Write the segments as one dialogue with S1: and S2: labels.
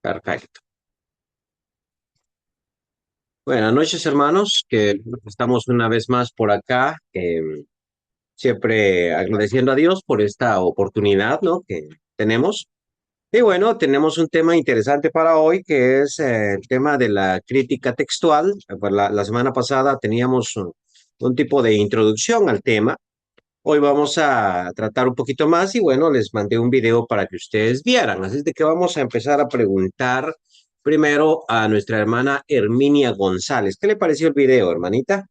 S1: Perfecto. Buenas noches, hermanos, que estamos una vez más por acá, siempre agradeciendo a Dios por esta oportunidad, ¿no? Que tenemos. Y bueno, tenemos un tema interesante para hoy, que es el tema de la crítica textual. Pues la semana pasada teníamos un tipo de introducción al tema. Hoy vamos a tratar un poquito más y bueno, les mandé un video para que ustedes vieran. Así es de que vamos a empezar a preguntar primero a nuestra hermana Herminia González. ¿Qué le pareció el video, hermanita?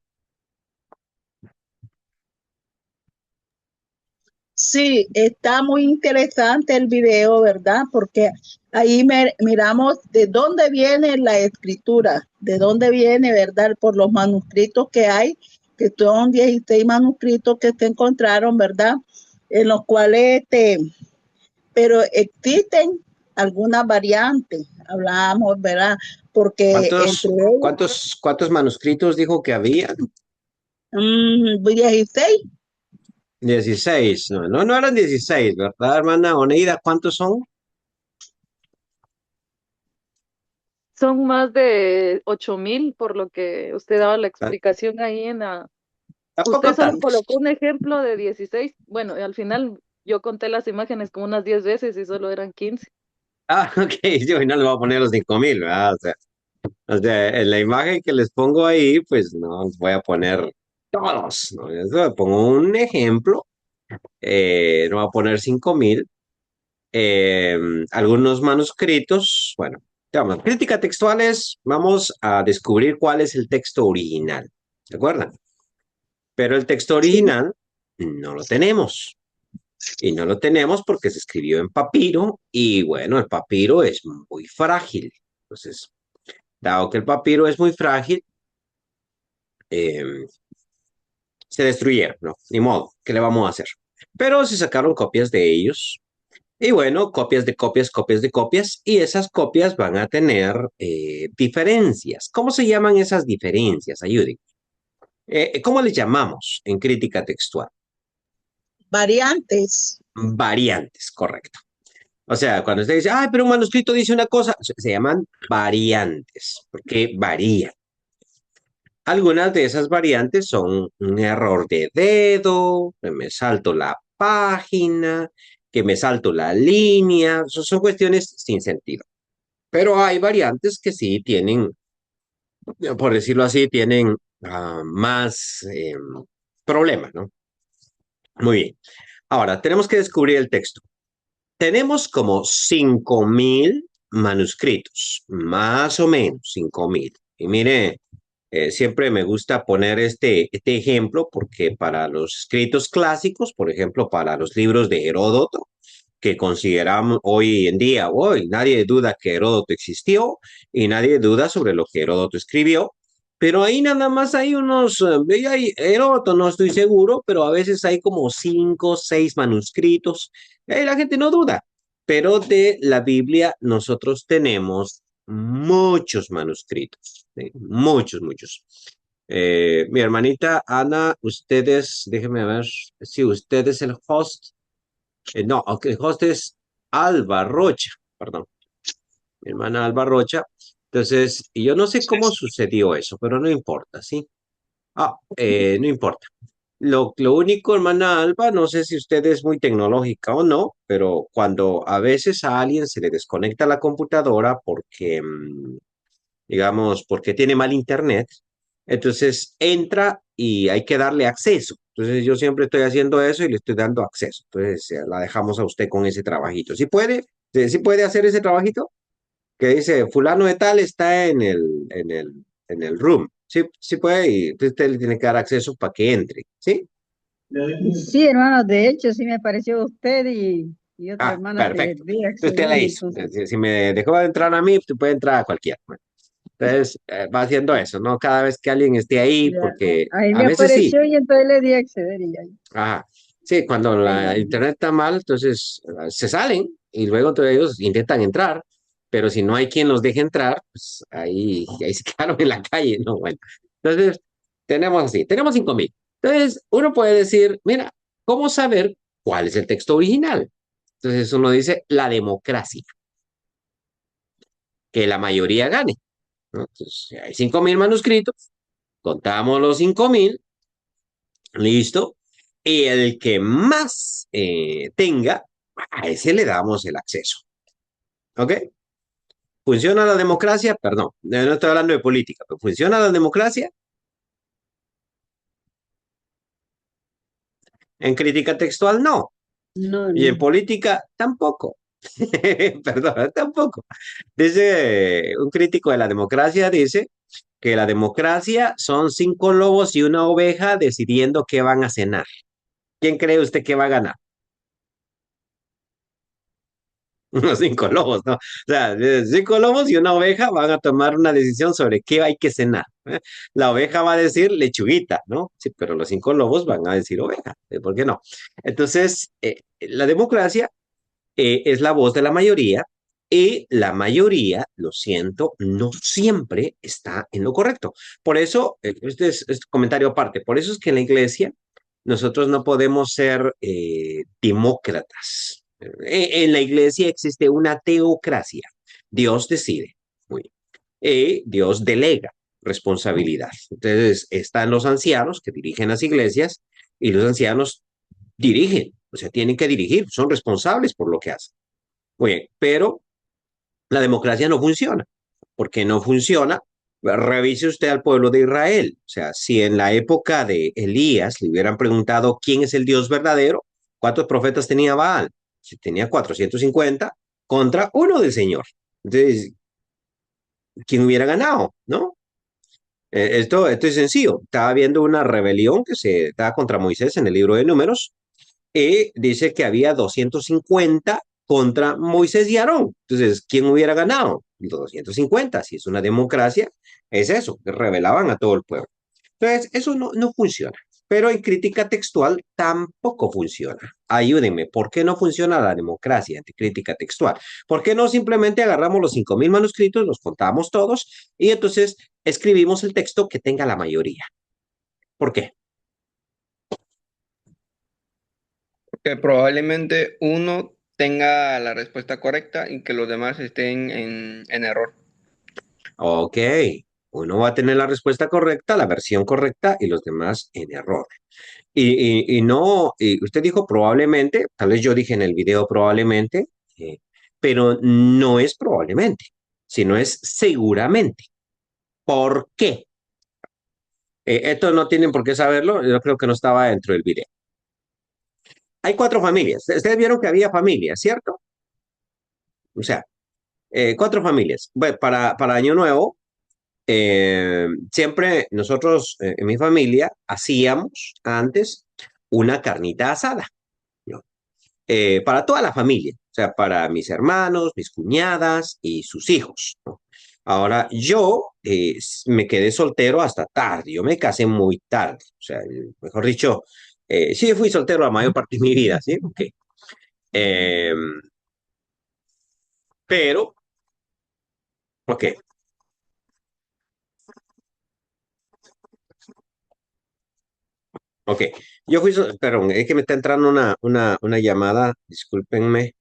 S2: Sí, está muy interesante el video, ¿verdad? Porque ahí miramos de dónde viene la escritura, de dónde viene, ¿verdad? Por los manuscritos que hay, que son 16 manuscritos que se encontraron, ¿verdad? En los cuales, pero existen algunas variantes, hablamos, ¿verdad? Porque entre ellos,
S1: ¿Cuántos manuscritos dijo que había?
S2: 16
S1: 16. No eran 16, ¿verdad, hermana Oneida? ¿Cuántos son?
S3: Son más de 8.000, por lo que usted daba la
S1: ¿Tan-
S3: explicación ahí en la...
S1: Tampoco
S3: Usted solo
S1: tantos.
S3: colocó un ejemplo de 16. Bueno, y al final yo conté las imágenes como unas 10 veces y solo eran 15.
S1: Ah, ok, yo no le voy a poner los 5,000, ¿verdad? O sea, en la imagen que les pongo ahí, pues no les voy a poner todos, ¿no? Yo solo pongo un ejemplo, no voy a poner 5,000. eh, Algunos manuscritos, bueno, digamos, crítica textuales, vamos a descubrir cuál es el texto original, ¿de acuerdo? Pero el texto original no lo tenemos. Y no lo tenemos porque se escribió en papiro y bueno, el papiro es muy frágil. Entonces, dado que el papiro es muy frágil, eh, se destruyeron, ¿no? Ni modo, ¿qué le vamos a hacer? Pero se sacaron copias de ellos. Y bueno, copias de copias, copias de copias, y esas copias van a tener diferencias. ¿Cómo se llaman esas diferencias? Ayuden. ¿Cómo les llamamos en crítica textual?
S2: variantes.
S1: Variantes, correcto. O sea, cuando usted dice, ay, pero un manuscrito dice una cosa, se llaman variantes, porque varían. Algunas de esas variantes son un error de dedo, que me salto la página, que me salto la línea, son cuestiones sin sentido. Pero hay variantes que sí tienen, por decirlo así, tienen más problemas, ¿no? Muy bien. Ahora, tenemos que descubrir el texto. Tenemos como 5,000 manuscritos, más o menos 5,000. Y mire, siempre me gusta poner este ejemplo porque para los escritos clásicos, por ejemplo, para los libros de Heródoto, que consideramos hoy en día, hoy nadie duda que Heródoto existió y nadie duda sobre lo que Heródoto escribió, pero ahí nada más hay unos, Heródoto no estoy seguro, pero a veces hay como 5, 6 manuscritos, y ahí la gente no duda, pero de la Biblia nosotros tenemos muchos manuscritos, ¿sí? Muchos, muchos. Mi hermanita Ana, ustedes, déjenme ver si usted es el host. No, ok, el host es Alba Rocha, perdón, mi hermana Alba Rocha. Entonces, y yo no sé cómo sucedió eso, pero no importa, ¿sí? No importa. Lo único, hermana Alba, no sé si usted es muy tecnológica o no, pero cuando a veces a alguien se le desconecta la computadora porque, digamos, porque tiene mal internet, entonces entra y hay que darle acceso. Entonces yo siempre estoy haciendo eso y le estoy dando acceso. Entonces la dejamos a usted con ese trabajito. ¿Sí puede hacer ese trabajito? Que dice, fulano de tal está en el room. Sí, sí puede y entonces usted le tiene que dar acceso para que entre. ¿Sí?
S4: Sí, hermano, de hecho, sí me pareció usted y otra
S1: Ah,
S4: hermana que
S1: perfecto.
S4: vi
S1: Usted
S4: acceder,
S1: la hizo.
S4: entonces,
S1: Si me dejó de entrar a mí, usted puede entrar a cualquiera. Bueno, entonces va haciendo eso, ¿no? Cada vez que alguien esté ahí,
S4: ya,
S1: porque
S4: ahí
S1: a
S4: me
S1: veces sí.
S4: apareció y entonces le di a acceder y ahí,
S1: Ajá. Sí, cuando
S4: ahí va.
S1: la internet está mal, entonces se salen y luego entonces ellos intentan entrar, pero si no hay quien los deje entrar, pues ahí se quedaron en la calle, ¿no? Bueno, entonces tenemos 5,000. Entonces uno puede decir, mira, ¿cómo saber cuál es el texto original? Entonces uno dice, la democracia. que la mayoría gane, ¿no? Entonces, si hay 5.000 manuscritos, contamos los 5.000, listo, y el que más tenga, a ese le damos el acceso, ¿ok? ¿Funciona la democracia? Perdón, no estoy hablando de política, pero ¿funciona la democracia? En crítica textual, no.
S4: No,
S1: Y en
S4: no.
S1: política, tampoco. Perdón, tampoco. Dice un crítico de la democracia, dice que la democracia son 5 lobos y una oveja decidiendo qué van a cenar. ¿Quién cree usted que va a ganar? Unos 5 lobos, ¿no? O sea, 5 lobos y una oveja van a tomar una decisión sobre qué hay que cenar. La oveja va a decir lechuguita, ¿no? Sí, pero los 5 lobos van a decir oveja. ¿Por qué no? Entonces, la democracia es la voz de la mayoría y la mayoría, lo siento, no siempre está en lo correcto. Por eso, este comentario aparte, por eso es que en la iglesia nosotros no podemos ser demócratas. En la iglesia existe una teocracia. Dios decide. Muy bien. Dios delega responsabilidad. Entonces, están los ancianos que dirigen las iglesias y los ancianos dirigen, o sea, tienen que dirigir, son responsables por lo que hacen. Muy bien, pero la democracia no funciona. ¿Por qué no funciona? Revise usted al pueblo de Israel. O sea, si en la época de Elías le hubieran preguntado quién es el Dios verdadero, ¿cuántos profetas tenía Baal? Si tenía 450 contra uno del Señor. Entonces, ¿quién hubiera ganado? ¿No? Esto es sencillo. Estaba viendo una rebelión que se da contra Moisés en el libro de Números y dice que había 250 contra Moisés y Aarón. Entonces, ¿quién hubiera ganado? Los 250. Si es una democracia, es eso, que rebelaban a todo el pueblo. Entonces, eso no funciona. Pero en crítica textual tampoco funciona. Ayúdenme, ¿por qué no funciona la democracia en crítica textual? ¿Por qué no simplemente agarramos los 5.000 manuscritos, los contamos todos y entonces escribimos el texto que tenga la mayoría? ¿Por qué?
S5: Que probablemente uno tenga la respuesta correcta y que los demás estén en error.
S1: Ok, uno va a tener la respuesta correcta, la versión correcta y los demás en error. Y no, y usted dijo probablemente, tal vez yo dije en el video probablemente, eh, pero no es probablemente, sino es seguramente. ¿Por qué? Esto no tienen por qué saberlo, yo creo que no estaba dentro del video. Hay 4 familias. Ustedes vieron que había familias, ¿cierto? O sea, 4 familias. Bueno, para Año Nuevo, siempre nosotros en mi familia hacíamos antes una carnita asada, ¿no? Para toda la familia, o sea, para mis hermanos, mis cuñadas y sus hijos, ¿no? Ahora, yo me quedé soltero hasta tarde, yo me casé muy tarde, o sea, mejor dicho, sí fui soltero la mayor parte de mi vida, ¿sí? Ok. Eh, pero, ok, ok. Perdón, es que me está entrando una llamada, discúlpenme.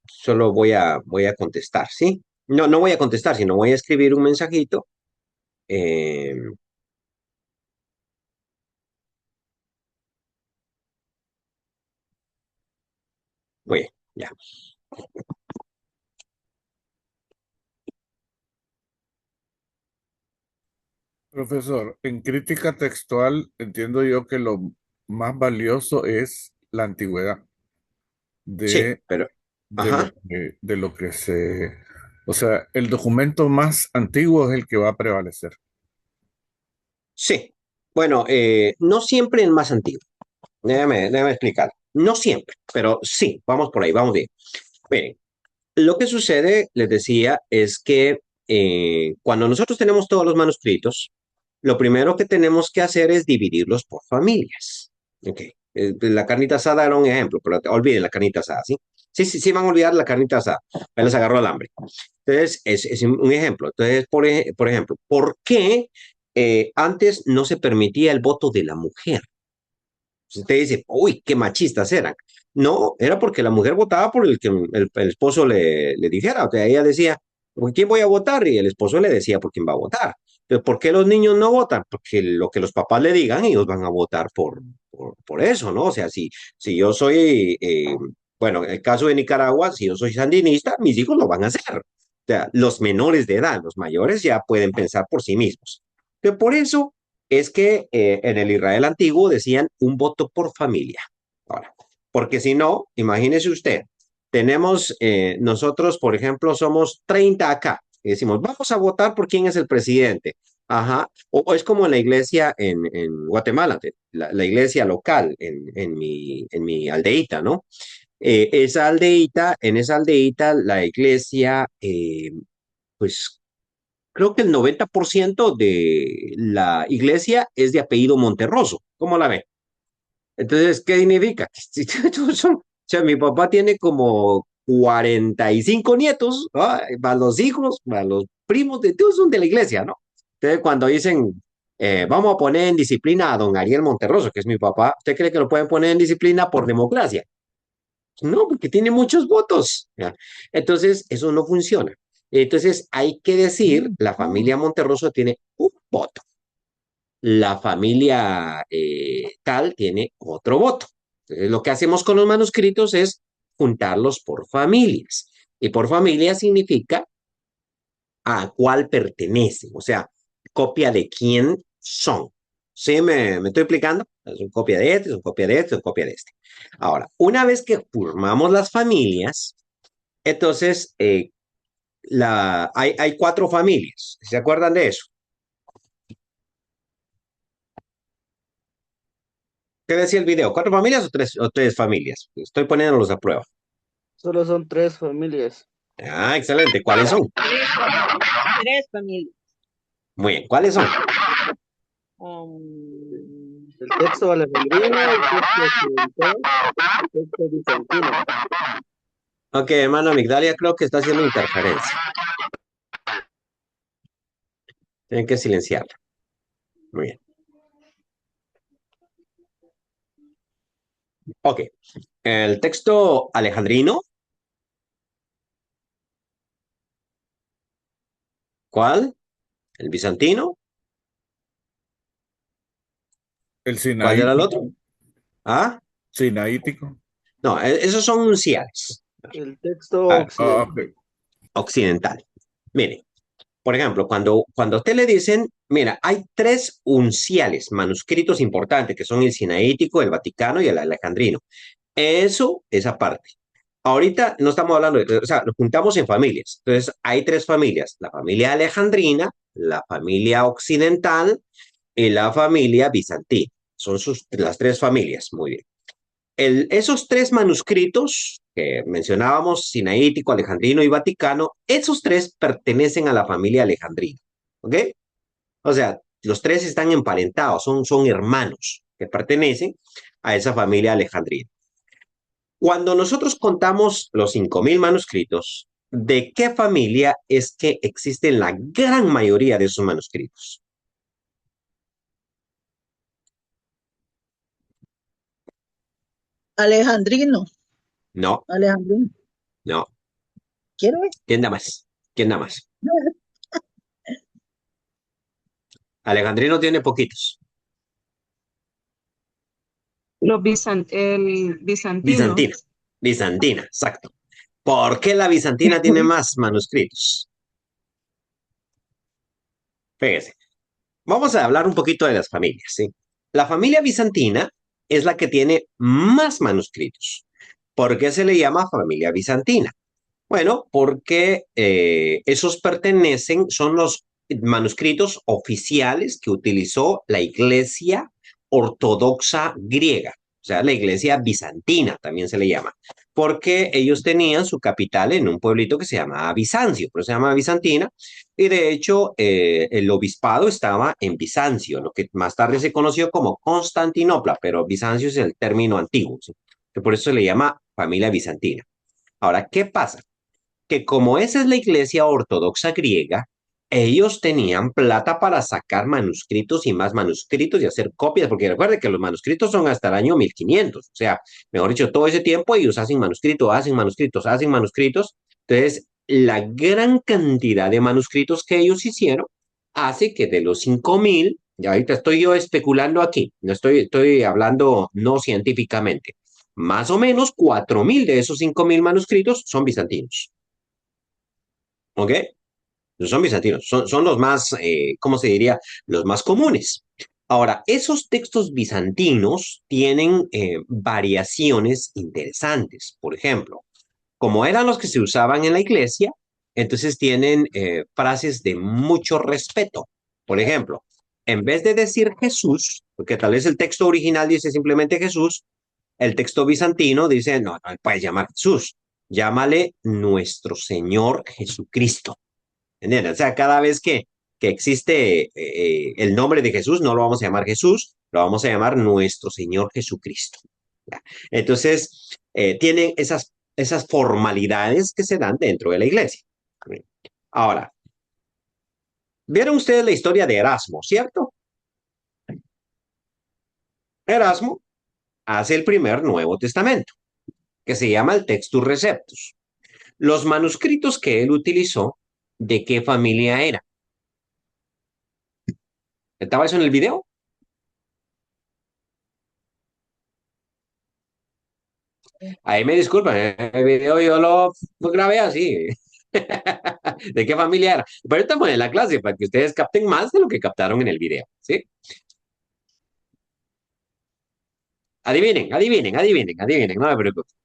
S1: Solo voy a contestar, ¿sí? No, no voy a contestar, sino voy a escribir un mensajito. eh, Voy, ya.
S6: Profesor, en crítica textual entiendo yo que lo más valioso es la antigüedad
S1: Sí,
S6: de,
S1: pero,
S6: de
S1: ajá,
S6: lo que se... O sea, el documento más antiguo es el que va a prevalecer.
S1: sí. Bueno, no siempre el más antiguo. Déjame explicar. No siempre, pero sí, vamos por ahí, vamos bien. Miren, lo que sucede, les decía, es que cuando nosotros tenemos todos los manuscritos, lo primero que tenemos que hacer es dividirlos por familias. Ok. La carnita asada era un ejemplo, pero olviden la carnita asada, ¿sí? Sí, sí, sí van a olvidar la carnita asada. Ahí les agarró el hambre. Entonces, es un ejemplo. Entonces, por ejemplo, ¿por qué antes no se permitía el voto de la mujer? Usted dice, uy, qué machistas eran. No, era porque la mujer votaba por el que el esposo le dijera. O sea, ella decía, ¿por quién voy a votar? Y el esposo le decía por quién va a votar. Entonces, ¿por qué los niños no votan? Porque lo que los papás le digan, ellos van a votar por eso, ¿no? O sea, si yo soy, bueno, en el caso de Nicaragua, si yo soy sandinista, mis hijos lo van a hacer. O sea, los menores de edad, los mayores ya pueden pensar por sí mismos. Pero por eso es que en el Israel antiguo decían un voto por familia. Ahora, porque si no, imagínese usted, tenemos, nosotros, por ejemplo, somos 30 acá, y decimos, vamos a votar por quién es el presidente. Ajá, o es como en la iglesia en Guatemala, la iglesia local en mi aldeíta, ¿no? Esa aldeíta, en esa aldeíta, la iglesia, pues creo que el 90% de la iglesia es de apellido Monterroso. ¿Cómo la ve? Entonces, ¿qué significa? O sea, mi papá tiene como 45 nietos, ¿no? Más los hijos, más los primos, de todos son de la iglesia, ¿no? Entonces, cuando dicen, vamos a poner en disciplina a don Ariel Monterroso, que es mi papá, ¿usted cree que lo pueden poner en disciplina por democracia? No, porque tiene muchos votos. ¿Ya? Entonces, eso no funciona. Entonces, hay que decir, la familia Monterroso tiene un voto, la familia tal tiene otro voto. Entonces, lo que hacemos con los manuscritos es juntarlos por familias. Y por familia significa a cuál pertenecen, o sea, copia de quién son. ¿Sí me estoy explicando? Es una copia de este, es una copia de este, es una copia de este. Ahora, una vez que formamos las familias, entonces hay 4 familias. ¿Se acuerdan de eso? ¿Qué decía el video? ¿4 familias o tres familias? Estoy poniéndolos a prueba.
S7: Solo son 3 familias.
S1: Ah, excelente. ¿Cuáles son?
S8: Tres familias.
S1: Muy bien. ¿Cuáles son?
S7: El texto alejandrino, el texto occidental, el texto bizantino.
S1: Ok, hermano Migdalia, creo que está haciendo interferencia. Tienen que silenciarla. Muy bien. Ok. El texto alejandrino. ¿Cuál? ¿El bizantino?
S6: El
S1: ¿Cuál era el
S6: sinaítico.
S1: otro? ¿Ah?
S6: Sinaítico.
S1: No, esos son unciales.
S7: El texto
S1: A ver,
S7: occidental.
S1: occidental. Mire, por ejemplo, cuando a usted le dicen, mira, hay 3 unciales, manuscritos importantes, que son el sinaítico, el vaticano y el alejandrino. Eso es aparte. Ahorita no estamos hablando o sea, nos juntamos en familias. Entonces, hay 3 familias, la familia alejandrina, la familia occidental y la familia bizantina. Son las 3 familias, muy bien. Esos 3 manuscritos que mencionábamos, sinaítico, alejandrino y vaticano, esos 3 pertenecen a la familia alejandrina, ¿ok? O sea, los 3 están emparentados, son hermanos que pertenecen a esa familia alejandrina. Cuando nosotros contamos los 5.000 manuscritos, ¿de qué familia es que existen la gran mayoría de esos manuscritos?
S2: Alejandrino,
S1: No,
S2: Alejandrino.
S1: no.
S2: Quiero ver.
S1: ¿Quién da más? ¿Quién da más? Alejandrino tiene poquitos.
S8: El bizantino.
S1: Bizantina. Bizantina, exacto. ¿Por qué la bizantina tiene más manuscritos? Fíjese. Vamos a hablar un poquito de las familias, ¿sí? La familia bizantina es la que tiene más manuscritos. ¿Por qué se le llama familia bizantina? Bueno, porque esos son los manuscritos oficiales que utilizó la Iglesia Ortodoxa griega, o sea, la Iglesia bizantina también se le llama, porque ellos tenían su capital en un pueblito que se llamaba Bizancio, pero se llama Bizantina, y de hecho el obispado estaba en Bizancio, lo que más tarde se conoció como Constantinopla, pero Bizancio es el término antiguo, ¿sí? Que por eso se le llama familia bizantina. Ahora, ¿qué pasa? Que como esa es la iglesia ortodoxa griega, ellos tenían plata para sacar manuscritos y más manuscritos y hacer copias, porque recuerde que los manuscritos son hasta el año 1500, o sea, mejor dicho, todo ese tiempo ellos hacen manuscritos, hacen manuscritos, hacen manuscritos. Entonces, la gran cantidad de manuscritos que ellos hicieron hace que de los 5000, y ahorita estoy yo especulando aquí, no estoy hablando no científicamente, más o menos 4000 de esos 5000 manuscritos son bizantinos. ¿Ok? Son bizantinos, son los más, ¿cómo se diría? Los más comunes. Ahora, esos textos bizantinos tienen variaciones interesantes. Por ejemplo, como eran los que se usaban en la iglesia, entonces tienen frases de mucho respeto. Por ejemplo, en vez de decir Jesús, porque tal vez el texto original dice simplemente Jesús, el texto bizantino dice, no, no puedes llamar Jesús, llámale nuestro Señor Jesucristo. ¿Entiendes? O sea, cada vez que existe el nombre de Jesús, no lo vamos a llamar Jesús, lo vamos a llamar nuestro Señor Jesucristo. ¿Ya? Entonces, tienen esas formalidades que se dan dentro de la iglesia. Ahora, vieron ustedes la historia de Erasmo, ¿cierto? Erasmo hace el primer Nuevo Testamento, que se llama el Textus Receptus. Los manuscritos que él utilizó, ¿de qué familia era? ¿Estaba eso en el video? Ahí me disculpan, el video yo lo grabé así. ¿De qué familia era? Pero estamos en la clase para que ustedes capten más de lo que captaron en el video, ¿sí? Adivinen, adivinen, adivinen, adivinen, no me preocupen.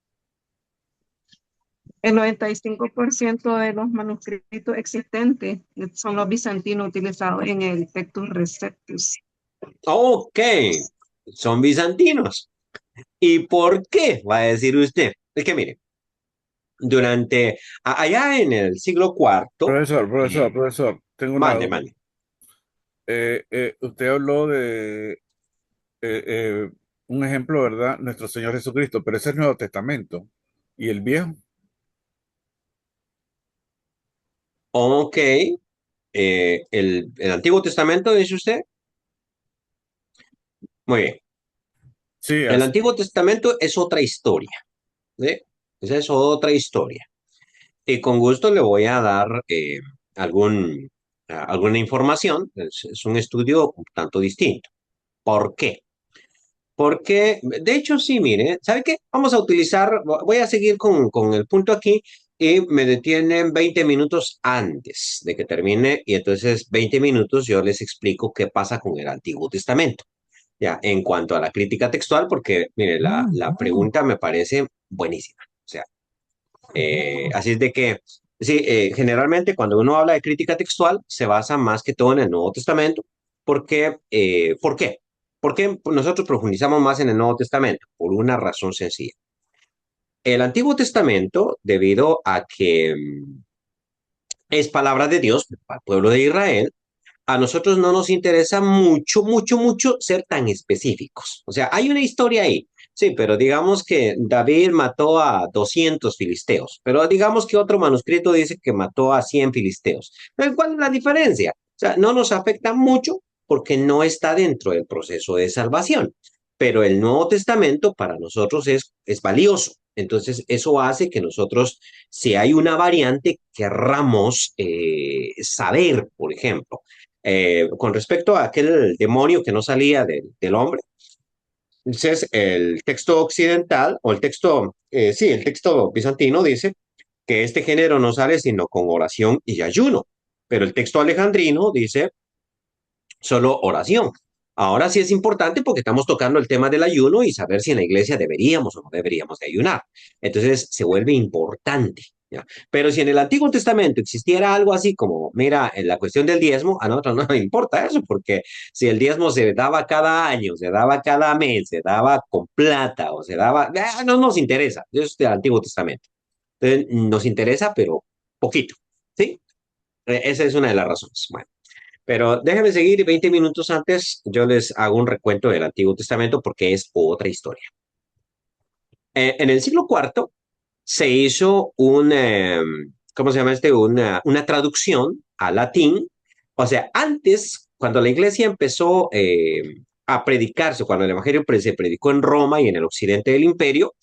S8: El 95% de los manuscritos existentes son los bizantinos utilizados en el Textus Receptus.
S1: Ok, son bizantinos. ¿Y por qué? Va a decir usted. Es que mire, allá en el siglo IV,
S6: Profesor, tengo una
S1: mande,
S6: duda.
S1: mande.
S6: Usted habló de un ejemplo, ¿verdad? Nuestro Señor Jesucristo, pero ese es el Nuevo Testamento. ¿Y el Viejo?
S1: Ok, el Antiguo Testamento, dice usted. Muy bien.
S6: Sí,
S1: El Antiguo Testamento es otra historia, ¿sí? Esa es otra historia. Y con gusto le voy a dar alguna información. Es un estudio un tanto distinto. ¿Por qué? Porque, de hecho, sí, mire, ¿sabe qué? Vamos a utilizar, voy a seguir con el punto aquí y me detienen 20 minutos antes de que termine y entonces 20 minutos yo les explico qué pasa con el Antiguo Testamento. Ya, en cuanto a la crítica textual, porque, mire, la pregunta me parece buenísima. O sea, así es de que, sí, generalmente cuando uno habla de crítica textual se basa más que todo en el Nuevo Testamento. Porque, ¿por qué? ¿Por qué nosotros profundizamos más en el Nuevo Testamento? Por una razón sencilla. El Antiguo Testamento, debido a que es palabra de Dios para el pueblo de Israel, a nosotros no nos interesa mucho, mucho, mucho ser tan específicos. O sea, hay una historia ahí, sí, pero digamos que David mató a 200 filisteos, pero digamos que otro manuscrito dice que mató a 100 filisteos. Pero ¿cuál es la diferencia? O sea, no nos afecta mucho porque no está dentro del proceso de salvación, pero el Nuevo Testamento para nosotros es valioso. Entonces, eso hace que nosotros, si hay una variante, querramos saber, por ejemplo, con respecto a aquel demonio que no salía del hombre. Entonces, el texto occidental, o sí, el texto bizantino dice que este género no sale sino con oración y ayuno, pero el texto alejandrino dice solo oración. Ahora sí es importante porque estamos tocando el tema del ayuno y saber si en la iglesia deberíamos o no deberíamos de ayunar. Entonces se vuelve importante. ¿Ya? Pero si en el Antiguo Testamento existiera algo así como, mira, en la cuestión del diezmo, a nosotros no nos importa eso, porque si el diezmo se daba cada año, se daba cada mes, se daba con plata o se daba, no nos interesa. Eso es del Antiguo Testamento. Entonces nos interesa, pero poquito. ¿Sí? Esa es una de las razones. Bueno. Pero déjenme seguir 20 minutos antes, yo les hago un recuento del Antiguo Testamento porque es otra historia. En el siglo IV se hizo ¿cómo se llama este? Una traducción a latín. O sea, antes, cuando la iglesia empezó a predicarse, cuando el evangelio se predicó en Roma y en el occidente del imperio,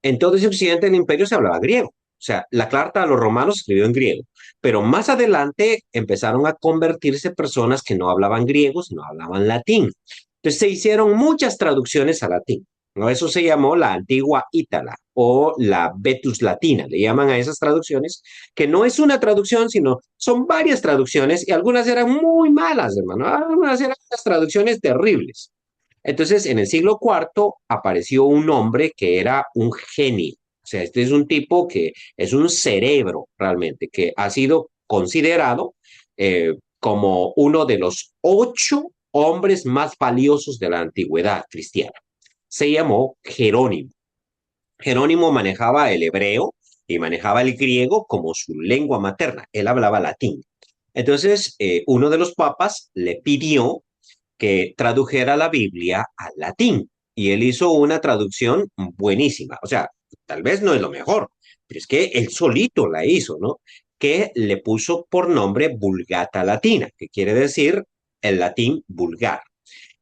S1: en todo ese occidente del imperio se hablaba griego. O sea, la carta a los romanos se escribió en griego, pero más adelante empezaron a convertirse personas que no hablaban griego, sino hablaban latín. Entonces se hicieron muchas traducciones a latín, ¿no? Eso se llamó la antigua Ítala o la Vetus Latina, le llaman a esas traducciones, que no es una traducción, sino son varias traducciones y algunas eran muy malas, hermano. Algunas eran unas traducciones terribles. Entonces, en el siglo cuarto apareció un hombre que era un genio. O sea, este es un tipo que es un cerebro realmente, que ha sido considerado como uno de los 8 hombres más valiosos de la antigüedad cristiana. Se llamó Jerónimo. Jerónimo manejaba el hebreo y manejaba el griego como su lengua materna. Él hablaba latín. Entonces, uno de los papas le pidió que tradujera la Biblia al latín. Y él hizo una traducción buenísima. O sea, tal vez no es lo mejor, pero es que él solito la hizo, ¿no? Que le puso por nombre Vulgata Latina, que quiere decir el latín vulgar.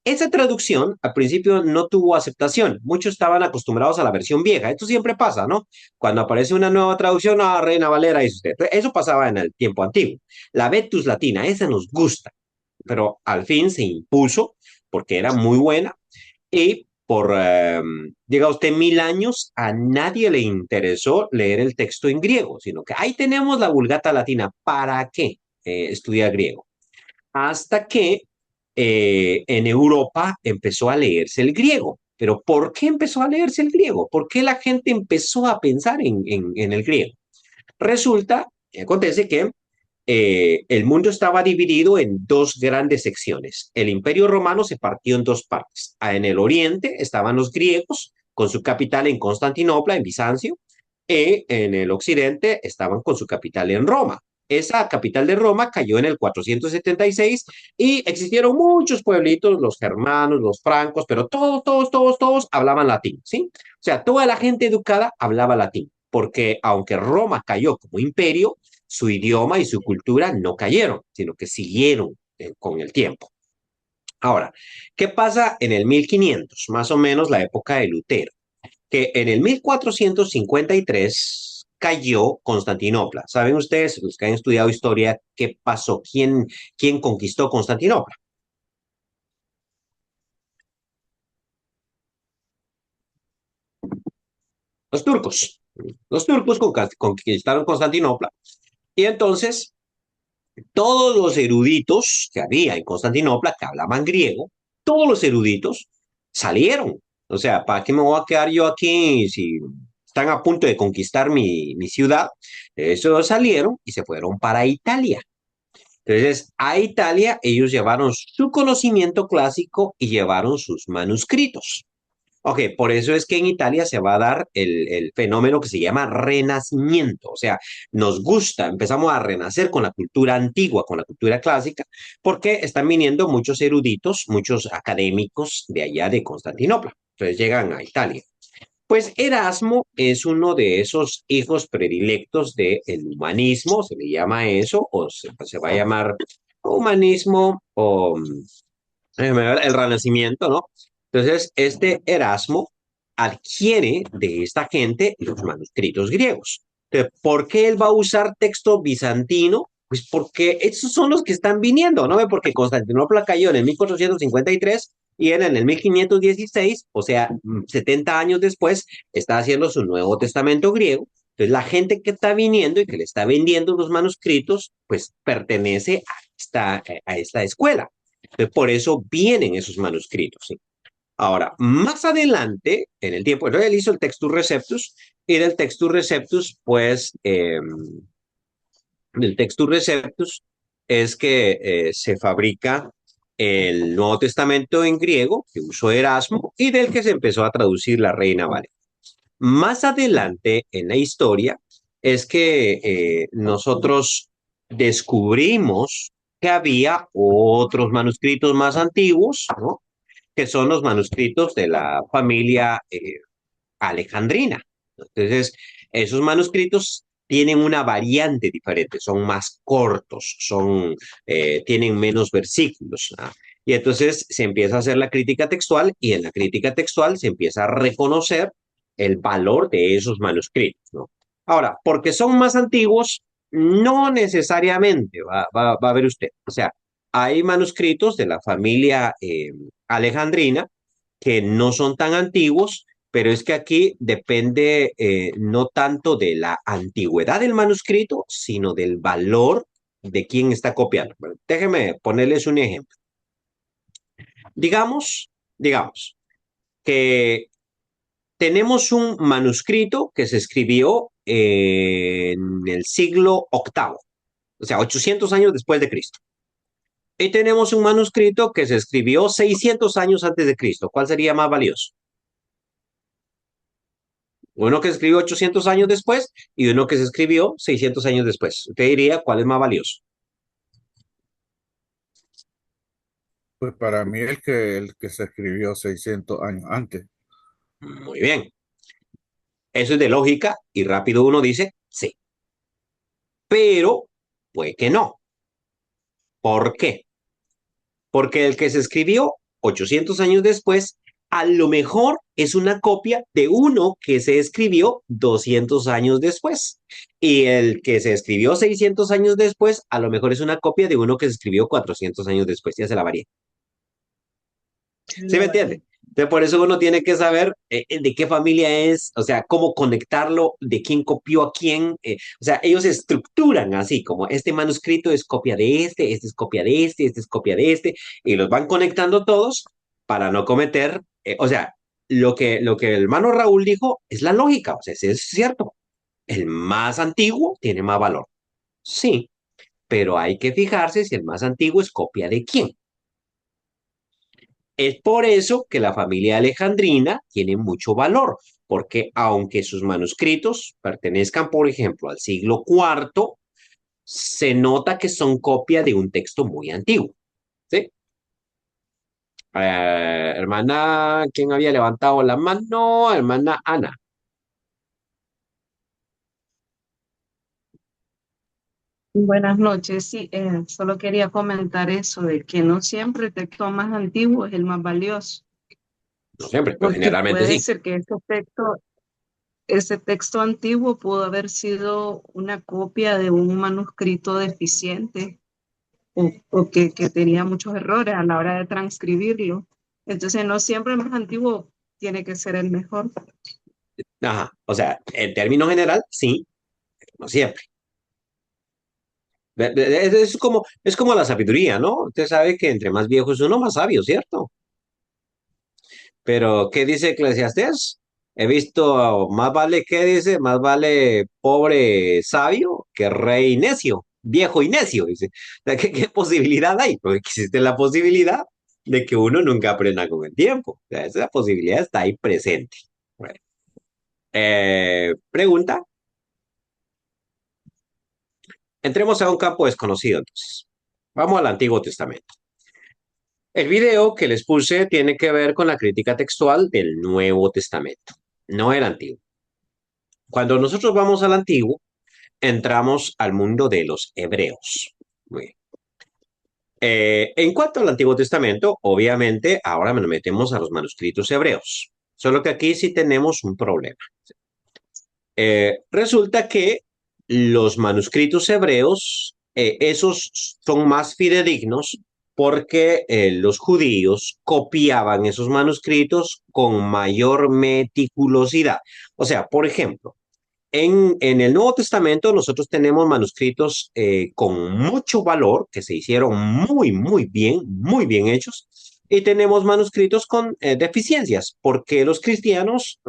S1: Esa traducción al principio no tuvo aceptación. Muchos estaban acostumbrados a la versión vieja. Esto siempre pasa, ¿no? Cuando aparece una nueva traducción, ah, Reina Valera, dice usted. Eso pasaba en el tiempo antiguo. La Vetus Latina, esa nos gusta, pero al fin se impuso porque era muy buena y por, diga usted, 1000 años a nadie le interesó leer el texto en griego, sino que ahí tenemos la Vulgata Latina. ¿Para qué estudiar griego? Hasta que en Europa empezó a leerse el griego. ¿Pero por qué empezó a leerse el griego? ¿Por qué la gente empezó a pensar en el griego? Resulta, acontece que el mundo estaba dividido en 2 grandes secciones. El Imperio Romano se partió en 2 partes. En el oriente estaban los griegos, con su capital en Constantinopla, en Bizancio, y en el occidente estaban con su capital en Roma. Esa capital de Roma cayó en el 476 y existieron muchos pueblitos, los germanos, los francos, pero todos hablaban latín, ¿sí? O sea, toda la gente educada hablaba latín, porque aunque Roma cayó como imperio, su idioma y su cultura no cayeron, sino que siguieron con el tiempo. Ahora, ¿qué pasa en el 1500? Más o menos la época de Lutero, que en el 1453 cayó Constantinopla. ¿Saben ustedes, los que han estudiado historia, qué pasó? ¿Quién conquistó Constantinopla? Los turcos. Los turcos conquistaron Constantinopla y entonces todos los eruditos que había en Constantinopla, que hablaban griego, todos los eruditos salieron. O sea, ¿para qué me voy a quedar yo aquí si están a punto de conquistar mi ciudad? Esos salieron y se fueron para Italia. Entonces, a Italia ellos llevaron su conocimiento clásico y llevaron sus manuscritos. Ok, por eso es que en Italia se va a dar el fenómeno que se llama renacimiento. O sea, nos gusta, empezamos a renacer con la cultura antigua, con la cultura clásica, porque están viniendo muchos eruditos, muchos académicos de allá de Constantinopla. Entonces llegan a Italia. Pues Erasmo es uno de esos hijos predilectos del humanismo, se le llama eso, o se va a llamar humanismo o el Renacimiento, ¿no? Entonces, este Erasmo adquiere de esta gente los manuscritos griegos. Entonces, ¿por qué él va a usar texto bizantino? Pues porque esos son los que están viniendo, ¿no? Porque Constantinopla cayó en el 1453 y él en el 1516, o sea, 70 años después, está haciendo su Nuevo Testamento griego. Entonces, la gente que está viniendo y que le está vendiendo los manuscritos, pues pertenece a esta escuela. Entonces, por eso vienen esos manuscritos, ¿sí? Ahora, más adelante, en el tiempo, él hizo el Textus Receptus, y del Textus Receptus, pues, del Textus Receptus es que se fabrica el Nuevo Testamento en griego, que usó Erasmo, y del que se empezó a traducir la Reina Valera. Más adelante en la historia es que nosotros descubrimos que había otros manuscritos más antiguos, ¿no? Que son los manuscritos de la familia alejandrina. Entonces, esos manuscritos tienen una variante diferente, son más cortos, tienen menos versículos. ¿Ah? Y entonces se empieza a hacer la crítica textual y en la crítica textual se empieza a reconocer el valor de esos manuscritos, ¿no? Ahora, porque son más antiguos, no necesariamente, va a ver usted. O sea, hay manuscritos de la familia alejandrina que no son tan antiguos, pero es que aquí depende no tanto de la antigüedad del manuscrito, sino del valor de quien está copiando. Bueno, déjenme ponerles un ejemplo. Digamos que tenemos un manuscrito que se escribió en el siglo VIII, o sea, 800 años después de Cristo. Y tenemos un manuscrito que se escribió 600 años antes de Cristo. ¿Cuál sería más valioso? Uno que se escribió 800 años después y uno que se escribió 600 años después. Usted diría, ¿cuál es más valioso?
S6: Pues para mí el que se escribió 600 años antes.
S1: Muy bien. Eso es de lógica y rápido uno dice, sí. Pero puede que no. ¿Por qué? Porque el que se escribió 800 años después, a lo mejor es una copia de uno que se escribió 200 años después. Y el que se escribió 600 años después, a lo mejor es una copia de uno que se escribió 400 años después. Ya se la varía. ¿Sí me entiende? Entonces, por eso uno tiene que saber de qué familia es, o sea, cómo conectarlo, de quién copió a quién. O sea, ellos estructuran así, como este manuscrito es copia de este es copia de este es copia de este, y los van conectando todos para no cometer, o sea, lo que el hermano Raúl dijo es la lógica, o sea, es cierto. El más antiguo tiene más valor. Sí, pero hay que fijarse si el más antiguo es copia de quién. Es por eso que la familia alejandrina tiene mucho valor, porque aunque sus manuscritos pertenezcan, por ejemplo, al siglo IV, se nota que son copia de un texto muy antiguo. ¿Sí? Hermana, ¿quién había levantado la mano? Hermana Ana.
S8: Buenas noches. Sí, solo quería comentar eso de que no siempre el texto más antiguo es el más valioso,
S1: No siempre, pero
S8: porque
S1: generalmente
S8: puede
S1: sí.
S8: ser que ese texto antiguo pudo haber sido una copia de un manuscrito deficiente o que tenía muchos errores a la hora de transcribirlo. Entonces, no siempre el más antiguo tiene que ser el mejor.
S1: Ajá. O sea, en términos general, sí, no siempre. Es como la sabiduría, ¿no? Usted sabe que entre más viejo es uno, más sabio, ¿cierto? Pero, ¿qué dice Eclesiastés? He visto, más vale, ¿qué dice? Más vale pobre sabio que rey necio, viejo y necio, dice. O sea, ¿qué posibilidad hay? Porque existe la posibilidad de que uno nunca aprenda con el tiempo. O sea, esa posibilidad está ahí presente. Bueno, pregunta. Entremos a un campo desconocido, entonces. Vamos al Antiguo Testamento. El video que les puse tiene que ver con la crítica textual del Nuevo Testamento, no el Antiguo. Cuando nosotros vamos al Antiguo, entramos al mundo de los hebreos. Muy bien. En cuanto al Antiguo Testamento, obviamente ahora nos metemos a los manuscritos hebreos. Solo que aquí sí tenemos un problema. Resulta que los manuscritos hebreos, esos son más fidedignos porque los judíos copiaban esos manuscritos con mayor meticulosidad. O sea, por ejemplo, en el Nuevo Testamento nosotros tenemos manuscritos con mucho valor, que se hicieron muy bien hechos, y tenemos manuscritos con deficiencias, porque los cristianos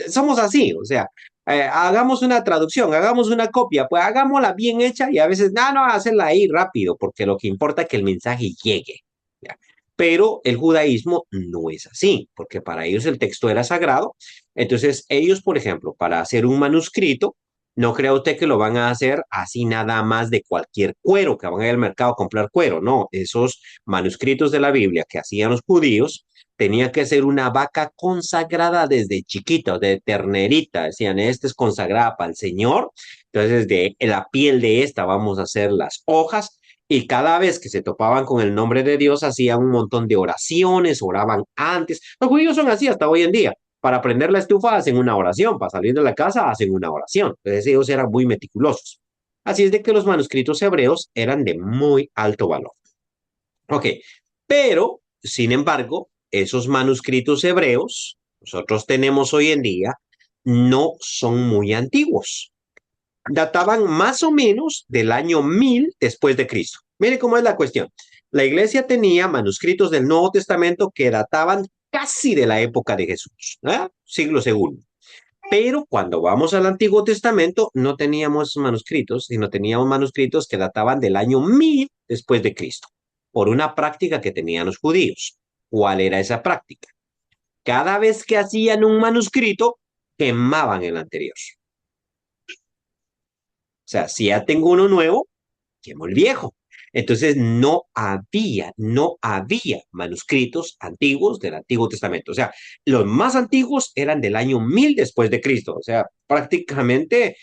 S1: somos así, o sea, hagamos una traducción, hagamos una copia, pues hagámosla bien hecha y a veces, no, hacerla ahí rápido, porque lo que importa es que el mensaje llegue. ¿Ya? Pero el judaísmo no es así, porque para ellos el texto era sagrado. Entonces, ellos, por ejemplo, para hacer un manuscrito, No crea usted que lo van a hacer así nada más de cualquier cuero, que van a ir al mercado a comprar cuero. No, esos manuscritos de la Biblia que hacían los judíos tenía que ser una vaca consagrada desde chiquita, de ternerita. Decían, esta es consagrada para el Señor. Entonces, de la piel de esta vamos a hacer las hojas. Y cada vez que se topaban con el nombre de Dios, hacían un montón de oraciones, oraban antes. Los judíos son así hasta hoy en día. Para prender la estufa hacen una oración, para salir de la casa hacen una oración. Entonces ellos eran muy meticulosos. Así es de que los manuscritos hebreos eran de muy alto valor. Ok, pero, sin embargo, esos manuscritos hebreos, nosotros tenemos hoy en día, no son muy antiguos. Databan más o menos del año 1000 después de Cristo. Mire cómo es la cuestión. La iglesia tenía manuscritos del Nuevo Testamento que databan casi de la época de Jesús, ¿eh? Siglo segundo. Pero cuando vamos al Antiguo Testamento no teníamos manuscritos, sino teníamos manuscritos que databan del año 1000 después de Cristo, por una práctica que tenían los judíos. ¿Cuál era esa práctica? Cada vez que hacían un manuscrito, quemaban el anterior. O sea, si ya tengo uno nuevo, quemo el viejo. Entonces no había manuscritos antiguos del Antiguo Testamento. O sea, los más antiguos eran del año 1000 después de Cristo. O sea, prácticamente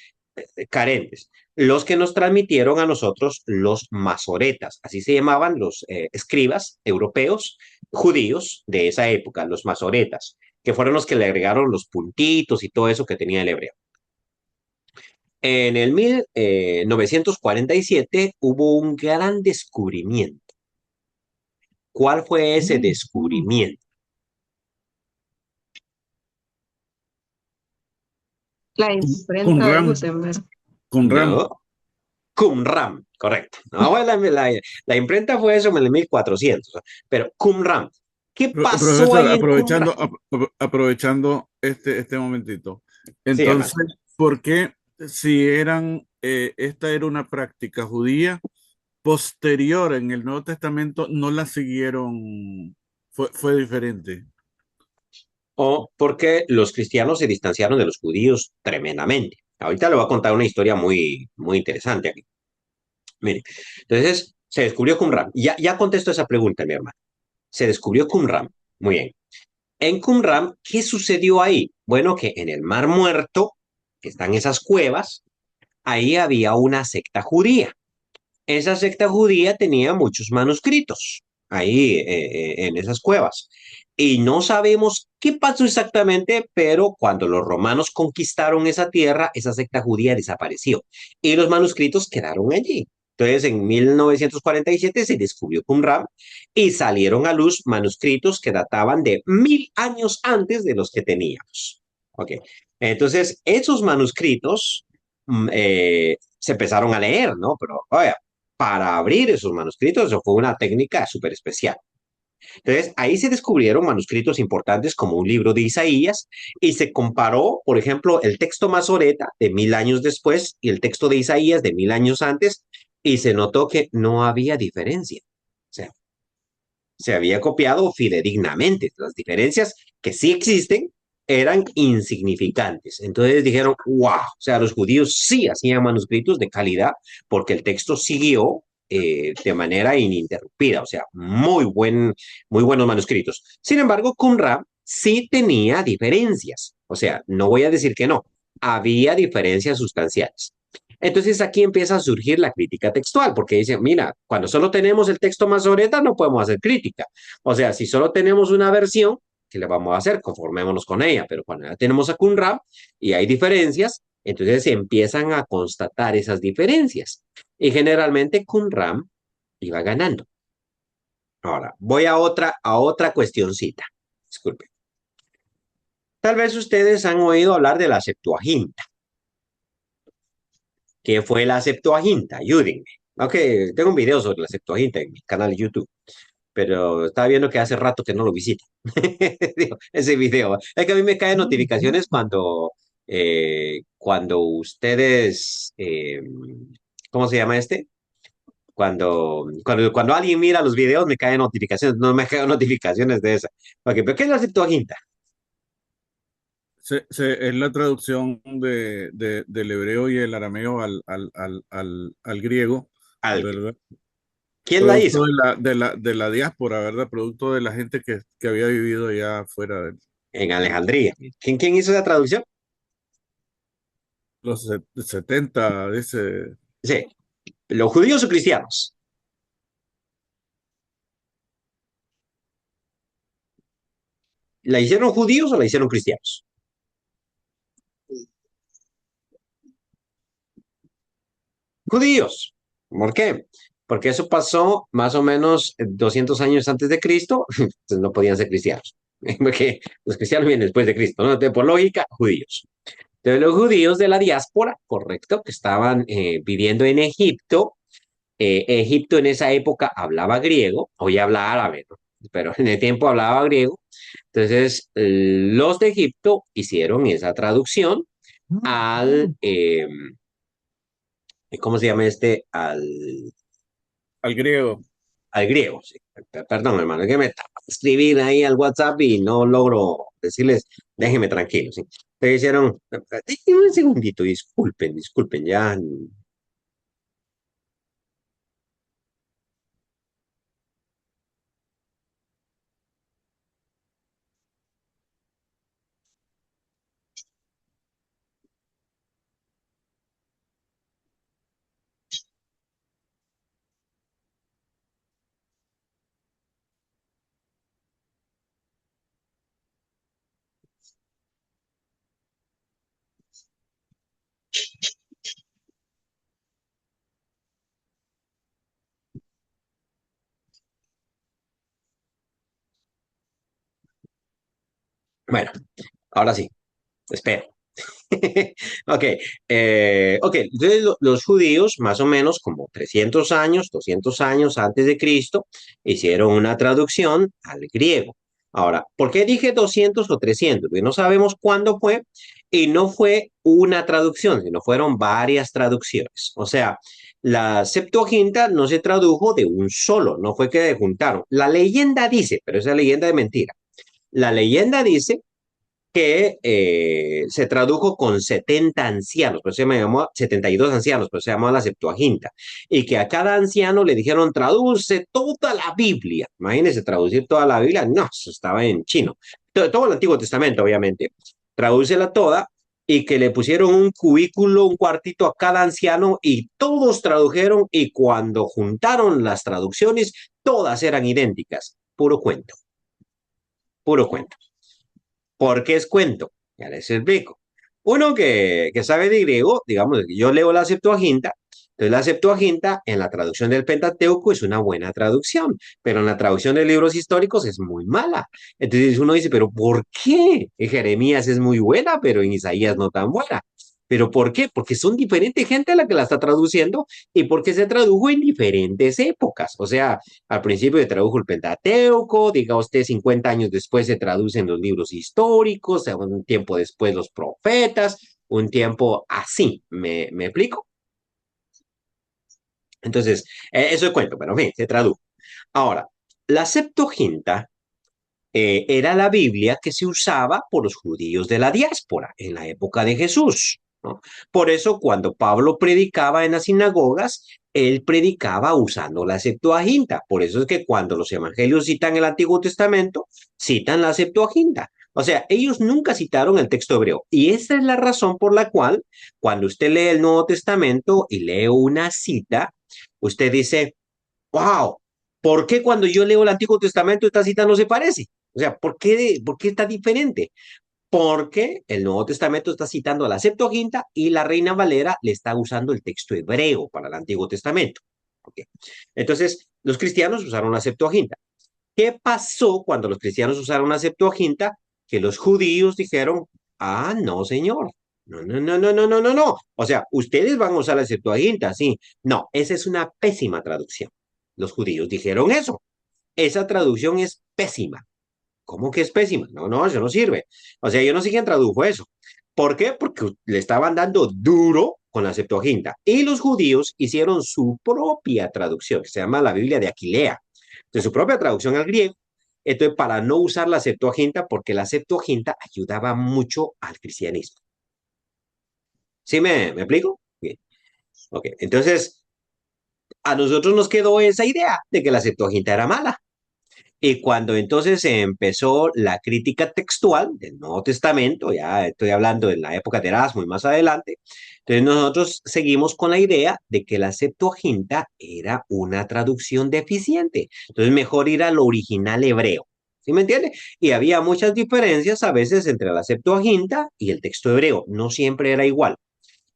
S1: carentes. Los que nos transmitieron a nosotros los masoretas, así se llamaban los escribas europeos judíos de esa época, los masoretas, que fueron los que le agregaron los puntitos y todo eso que tenía el hebreo. En el 1947 hubo un gran descubrimiento. ¿Cuál fue ese descubrimiento?
S8: La imprenta de
S6: Qumran,
S8: Gutenberg.
S6: Qumran.
S1: No, Qumran, correcto. No, la imprenta fue eso en el 1400, pero Qumran. ¿Qué pasó
S6: Profesor,
S1: ahí en Qumran?
S6: aprovechando este momentito.
S1: Sí, hermano.
S6: Entonces, ¿por qué si esta era una práctica judía posterior en el Nuevo Testamento no la siguieron? Fue diferente.
S1: O porque los cristianos se distanciaron de los judíos tremendamente. Ahorita le voy a contar una historia muy, muy interesante aquí. Mire, entonces se descubrió Qumran. Ya contesto esa pregunta, mi hermano. Se descubrió Qumran. Muy bien. En Qumran, ¿qué sucedió ahí? Bueno, que en el Mar Muerto, que están esas cuevas, ahí había una secta judía. Esa secta judía tenía muchos manuscritos ahí en esas cuevas. Y no sabemos qué pasó exactamente, pero cuando los romanos conquistaron esa tierra, esa secta judía desapareció y los manuscritos quedaron allí. Entonces, en 1947 se descubrió Qumran y salieron a luz manuscritos que databan de 1000 años antes de los que teníamos. Ok, entonces esos manuscritos se empezaron a leer, ¿no? Pero, oye, para abrir esos manuscritos, eso fue una técnica súper especial. Entonces, ahí se descubrieron manuscritos importantes como un libro de Isaías y se comparó, por ejemplo, el texto Masoreta de 1000 años después y el texto de Isaías de 1000 años antes y se notó que no había diferencia. O sea, se había copiado fidedignamente. Las diferencias que sí existen eran insignificantes. Entonces dijeron, wow, o sea, los judíos sí hacían manuscritos de calidad porque el texto siguió de manera ininterrumpida, o sea, muy buenos manuscritos. Sin embargo, Qumran sí tenía diferencias, o sea, no voy a decir que no, había diferencias sustanciales. Entonces aquí empieza a surgir la crítica textual, porque dicen, mira, cuando solo tenemos el texto Masoreta no podemos hacer crítica. O sea, si solo tenemos una versión, ¿qué le vamos a hacer? Conformémonos con ella, pero cuando ya tenemos a Qumran y hay diferencias, entonces se empiezan a constatar esas diferencias. Y generalmente Qumran iba ganando. Ahora, voy a otra cuestioncita. Disculpe. Tal vez ustedes han oído hablar de la Septuaginta. ¿Qué fue la Septuaginta? Ayúdenme. Ok, tengo un video sobre la Septuaginta en mi canal de YouTube, pero estaba viendo que hace rato que no lo visito. Ese video. Es que a mí me caen notificaciones cuando ustedes, ¿cómo se llama este? Cuando alguien mira los videos me caen notificaciones, no me caen notificaciones de esa. Ok, pero ¿qué es la Septuaginta?
S6: Es la traducción del hebreo y el arameo al griego,
S1: Al-
S6: ¿verdad?
S1: ¿Quién la
S6: Producto
S1: hizo?
S6: de la diáspora, ¿verdad? Producto de la gente que había vivido allá afuera de
S1: En Alejandría. ¿Quién hizo esa traducción?
S6: los 70, dice.
S1: Sí, los judíos o cristianos. ¿La hicieron judíos o la hicieron cristianos? Judíos. ¿Por qué? Porque eso pasó más o menos 200 años antes de Cristo, entonces no podían ser cristianos. Porque los cristianos vienen después de Cristo, ¿no? Entonces, por lógica, judíos. Entonces, los judíos de la diáspora, correcto, que estaban viviendo en Egipto. Egipto en esa época hablaba griego, hoy habla árabe, ¿no? Pero en el tiempo hablaba griego. Entonces, los de Egipto hicieron esa traducción al, ¿cómo se llama este?
S6: Al griego.
S1: Al griego, sí. Perdón, hermano, es que me tapa escribir ahí al WhatsApp y no logro decirles, déjenme tranquilo, ¿sí? Pero hicieron, déjenme un segundito, disculpen, ya. Bueno, ahora sí, espero. Ok, entonces los judíos, más o menos como 300 años, 200 años antes de Cristo, hicieron una traducción al griego. Ahora, ¿por qué dije 200 o 300? Porque no sabemos cuándo fue y no fue una traducción, sino fueron varias traducciones. O sea, la Septuaginta no se tradujo de un solo, no fue que juntaron. La leyenda dice, pero esa leyenda es mentira. La leyenda dice que se tradujo con 70 ancianos, pero se llamó 72 ancianos, pero se llamó la Septuaginta, y que a cada anciano le dijeron, traduce toda la Biblia. Imagínense traducir toda la Biblia, no, eso estaba en chino. Todo el Antiguo Testamento, obviamente, tradúcela toda, y que le pusieron un cubículo, un cuartito a cada anciano, y todos tradujeron, y cuando juntaron las traducciones, todas eran idénticas. Puro cuento, puro cuento. ¿Por qué es cuento? Ya les explico. Uno que sabe de griego, digamos, yo leo la Septuaginta, entonces la Septuaginta en la traducción del Pentateuco es una buena traducción, pero en la traducción de libros históricos es muy mala. Entonces uno dice, pero ¿por qué? En Jeremías es muy buena, pero en Isaías no tan buena. ¿Pero por qué? Porque son diferentes gente la que la está traduciendo y porque se tradujo en diferentes épocas. O sea, al principio se tradujo el Pentateuco, diga usted 50 años después se traducen los libros históricos, un tiempo después los profetas, un tiempo así, ¿me explico? Entonces, eso es cuento, pero en fin, se tradujo. Ahora, la Septuaginta era la Biblia que se usaba por los judíos de la diáspora en la época de Jesús, ¿no? Por eso cuando Pablo predicaba en las sinagogas, él predicaba usando la Septuaginta. Por eso es que cuando los evangelios citan el Antiguo Testamento, citan la Septuaginta. O sea, ellos nunca citaron el texto hebreo. Y esa es la razón por la cual cuando usted lee el Nuevo Testamento y lee una cita, usted dice, wow, ¿por qué cuando yo leo el Antiguo Testamento esta cita no se parece? O sea, ¿por qué está diferente? Porque el Nuevo Testamento está citando a la Septuaginta y la Reina Valera le está usando el texto hebreo para el Antiguo Testamento. Okay. Entonces, los cristianos usaron la Septuaginta. ¿Qué pasó cuando los cristianos usaron la Septuaginta? Que los judíos dijeron, ah, no, señor. No, no, no, no, no, no, no, no. O sea, ustedes van a usar la Septuaginta, sí. No, esa es una pésima traducción. Los judíos dijeron eso. Esa traducción es pésima. ¿Cómo que es pésima? No, no, eso no sirve. O sea, yo no sé quién tradujo eso. ¿Por qué? Porque le estaban dando duro con la Septuaginta. Y los judíos hicieron su propia traducción, que se llama la Biblia de Aquilea. De su propia traducción al griego. Entonces, para no usar la Septuaginta, porque la Septuaginta ayudaba mucho al cristianismo. ¿Sí me explico? Bien. Ok, entonces a nosotros nos quedó esa idea de que la Septuaginta era mala. Y cuando entonces empezó la crítica textual del Nuevo Testamento, ya estoy hablando de la época de Erasmo y más adelante, entonces nosotros seguimos con la idea de que la Septuaginta era una traducción deficiente. Entonces mejor ir al original hebreo. ¿Sí me entiende? Y había muchas diferencias a veces entre la Septuaginta y el texto hebreo. No siempre era igual.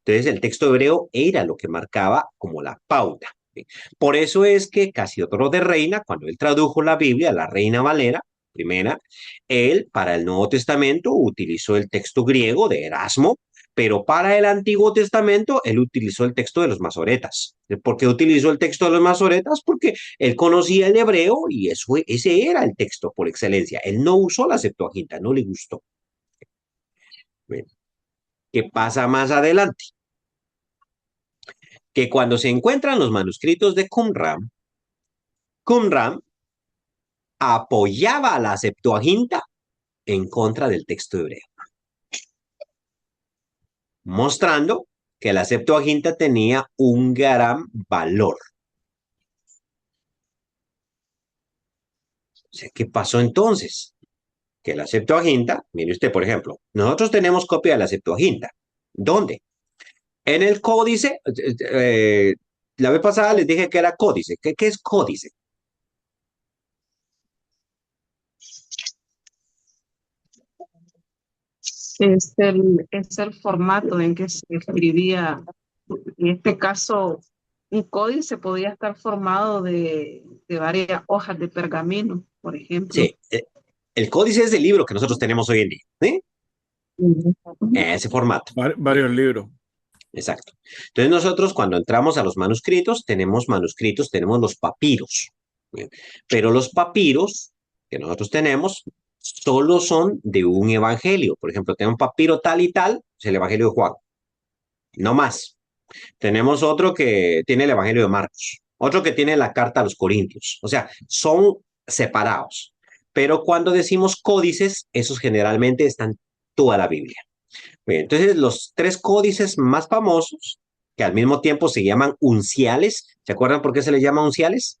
S1: Entonces el texto hebreo era lo que marcaba como la pauta. ¿Sí? Por eso es que Casiodoro de Reina, cuando él tradujo la Biblia, la Reina Valera, primera, él para el Nuevo Testamento utilizó el texto griego de Erasmo, pero para el Antiguo Testamento él utilizó el texto de los masoretas. ¿Por qué utilizó el texto de los masoretas? Porque él conocía el hebreo y ese era el texto por excelencia. Él no usó la Septuaginta, no le gustó. Bien. ¿Qué pasa más adelante? Que cuando se encuentran los manuscritos de Qumran, Qumran apoyaba a la Septuaginta en contra del texto hebreo, mostrando que la Septuaginta tenía un gran valor. O sea, ¿qué pasó entonces? Que la Septuaginta, mire usted, por ejemplo, nosotros tenemos copia de la Septuaginta. ¿Dónde? En el códice, la vez pasada les dije que era códice. ¿Qué es códice?
S8: Es el formato en que se escribía. En este caso, un códice podía estar formado de varias hojas de pergamino, por ejemplo.
S1: Sí, el códice es el libro que nosotros tenemos hoy en día, ¿sí?
S8: Ujú.
S1: Ese formato.
S6: Varios libros.
S1: Exacto. Entonces nosotros cuando entramos a los manuscritos, tenemos los papiros. Bien. Pero los papiros que nosotros tenemos solo son de un evangelio. Por ejemplo, tenemos un papiro tal y tal, es el evangelio de Juan. No más. Tenemos otro que tiene el evangelio de Marcos. Otro que tiene la carta a los Corintios. O sea, son separados. Pero cuando decimos códices, esos generalmente están toda la Biblia. Bien, entonces, los tres códices más famosos, que al mismo tiempo se llaman unciales, ¿se acuerdan por qué se les llama unciales?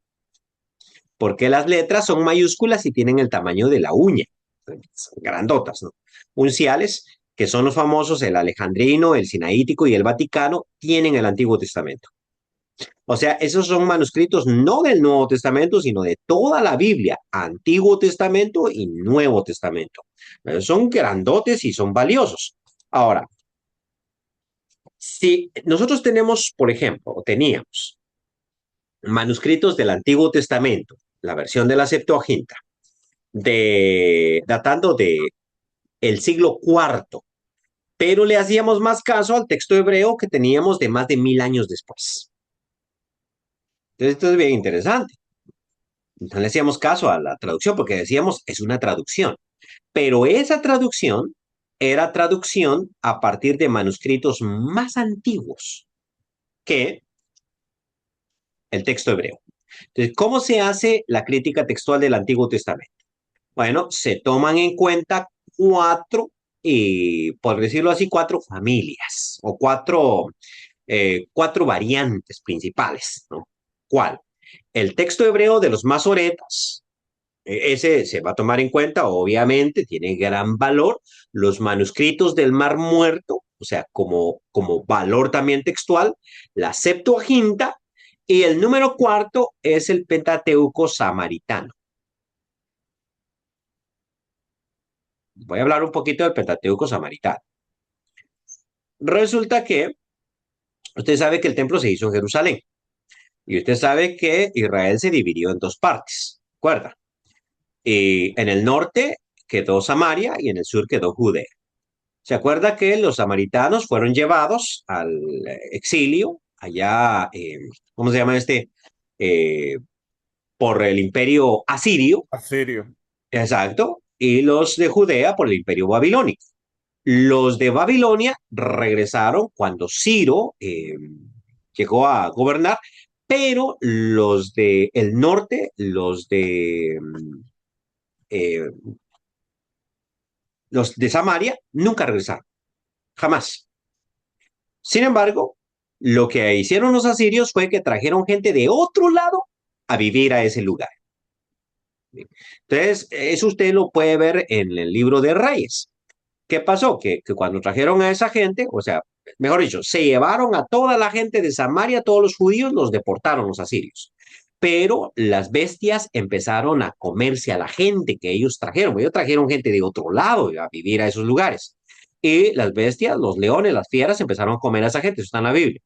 S1: Porque las letras son mayúsculas y tienen el tamaño de la uña, son grandotas, ¿no? Unciales, que son los famosos, el alejandrino, el sinaítico y el vaticano, tienen el Antiguo Testamento. O sea, esos son manuscritos no del Nuevo Testamento, sino de toda la Biblia, Antiguo Testamento y Nuevo Testamento. Son grandotes y son valiosos. Ahora, si nosotros tenemos, por ejemplo, o teníamos manuscritos del Antiguo Testamento, la versión de la Septuaginta, datando de el siglo IV, pero le hacíamos más caso al texto hebreo que teníamos de más de 1000 años después. Entonces, esto es bien interesante. No le hacíamos caso a la traducción porque decíamos, es una traducción. Pero esa traducción era traducción a partir de manuscritos más antiguos que el texto hebreo. Entonces, ¿cómo se hace la crítica textual del Antiguo Testamento? Bueno, se toman en cuenta cuatro, por decirlo así, cuatro familias o cuatro variantes principales, ¿no? ¿Cuál? El texto hebreo de los masoretas. Ese se va a tomar en cuenta, obviamente, tiene gran valor. Los manuscritos del Mar Muerto, o sea, como valor también textual, la Septuaginta, y el número cuarto es el Pentateuco samaritano. Voy a hablar un poquito del Pentateuco samaritano. Resulta que usted sabe que el templo se hizo en Jerusalén y usted sabe que Israel se dividió en dos partes, ¿recuerda? Y en el norte quedó Samaria y en el sur quedó Judea. ¿Se acuerda que los samaritanos fueron llevados al exilio allá, ¿cómo se llama este? Eh, por el imperio asirio,
S6: Asirio.
S1: exacto, y los de Judea por el imperio babilónico. Los de Babilonia regresaron cuando Ciro llegó a gobernar, pero los del norte, los de los de Samaria nunca regresaron, jamás. Sin embargo, lo que hicieron los asirios fue que trajeron gente de otro lado a vivir a ese lugar. Entonces, eso usted lo puede ver en el libro de Reyes. ¿Qué pasó? Que cuando trajeron a esa gente, o sea, mejor dicho, se llevaron a toda la gente de Samaria, todos los judíos, los deportaron los asirios. Pero las bestias empezaron a comerse a la gente que ellos trajeron. Ellos trajeron gente de otro lado a vivir a esos lugares. Y las bestias, los leones, las fieras, empezaron a comer a esa gente. Eso está en la Biblia.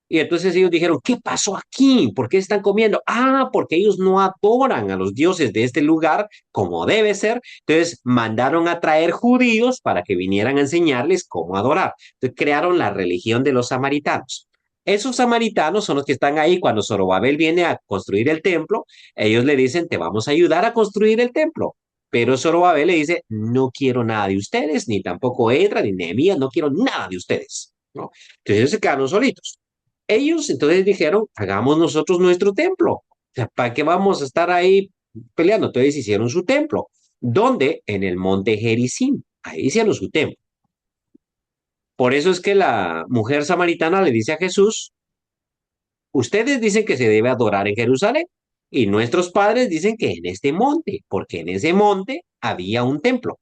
S1: Y entonces ellos dijeron, ¿qué pasó aquí? ¿Por qué están comiendo? Ah, porque ellos no adoran a los dioses de este lugar como debe ser. Entonces mandaron a traer judíos para que vinieran a enseñarles cómo adorar. Entonces crearon la religión de los samaritanos. Esos samaritanos son los que están ahí cuando Zorobabel viene a construir el templo. Ellos le dicen, te vamos a ayudar a construir el templo. Pero Zorobabel le dice, no quiero nada de ustedes, ni tampoco Edra, ni Nehemías, no quiero nada de ustedes, ¿no? Entonces ellos se quedaron solitos. Ellos entonces dijeron, hagamos nosotros nuestro templo. O sea, ¿para qué vamos a estar ahí peleando? Entonces hicieron su templo. ¿Dónde? En el monte Gerizim. Ahí hicieron su templo. Por eso es que la mujer samaritana le dice a Jesús, ustedes dicen que se debe adorar en Jerusalén y nuestros padres dicen que en este monte, porque en ese monte había un templo.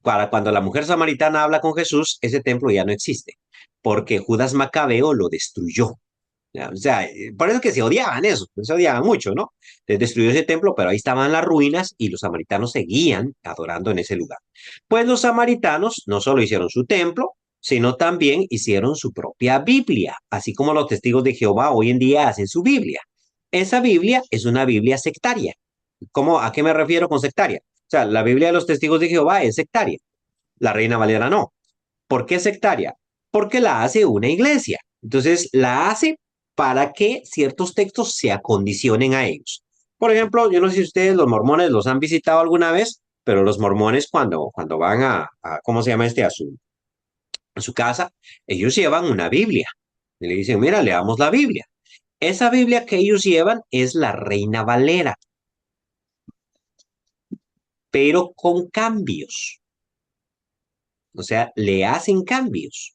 S1: Para cuando la mujer samaritana habla con Jesús, ese templo ya no existe, porque Judas Macabeo lo destruyó. ¿Ya? O sea, por eso que se odiaban eso, se odiaban mucho, ¿no? Se destruyó ese templo, pero ahí estaban las ruinas y los samaritanos seguían adorando en ese lugar. Pues los samaritanos no solo hicieron su templo, sino también hicieron su propia Biblia, así como los testigos de Jehová hoy en día hacen su Biblia. Esa Biblia es una Biblia sectaria. ¿Cómo, a qué me refiero con sectaria? O sea, la Biblia de los testigos de Jehová es sectaria, la Reina Valera no. ¿Por qué sectaria? Porque la hace una iglesia. Entonces, la hace para que ciertos textos se acondicionen a ellos. Por ejemplo, yo no sé si ustedes los mormones los han visitado alguna vez, pero los mormones cuando van ¿cómo se llama este? A su casa, ellos llevan una Biblia. Y le dicen, mira, leamos la Biblia. Esa Biblia que ellos llevan es la Reina Valera, pero con cambios. O sea, le hacen cambios,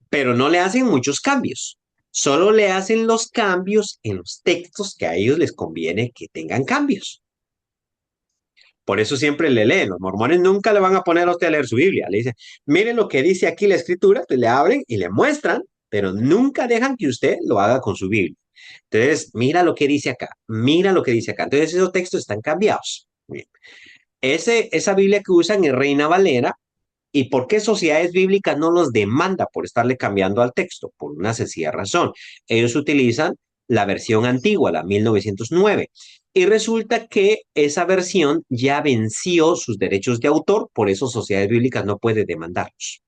S1: pero no le hacen muchos cambios. Solo le hacen los cambios en los textos que a ellos les conviene que tengan cambios. Por eso siempre le leen. Los mormones nunca le van a poner a usted a leer su Biblia. Le dicen, miren lo que dice aquí la escritura, pues le abren y le muestran, pero nunca dejan que usted lo haga con su Biblia. Entonces, mira lo que dice acá, mira lo que dice acá. Entonces, esos textos están cambiados. Bien. Esa Biblia que usan es Reina Valera. ¿Y por qué sociedades bíblicas no los demanda por estarle cambiando al texto? Por una sencilla razón. Ellos utilizan la versión antigua, la 1909. Y resulta que esa versión ya venció sus derechos de autor, por eso sociedades bíblicas no puede demandarlos.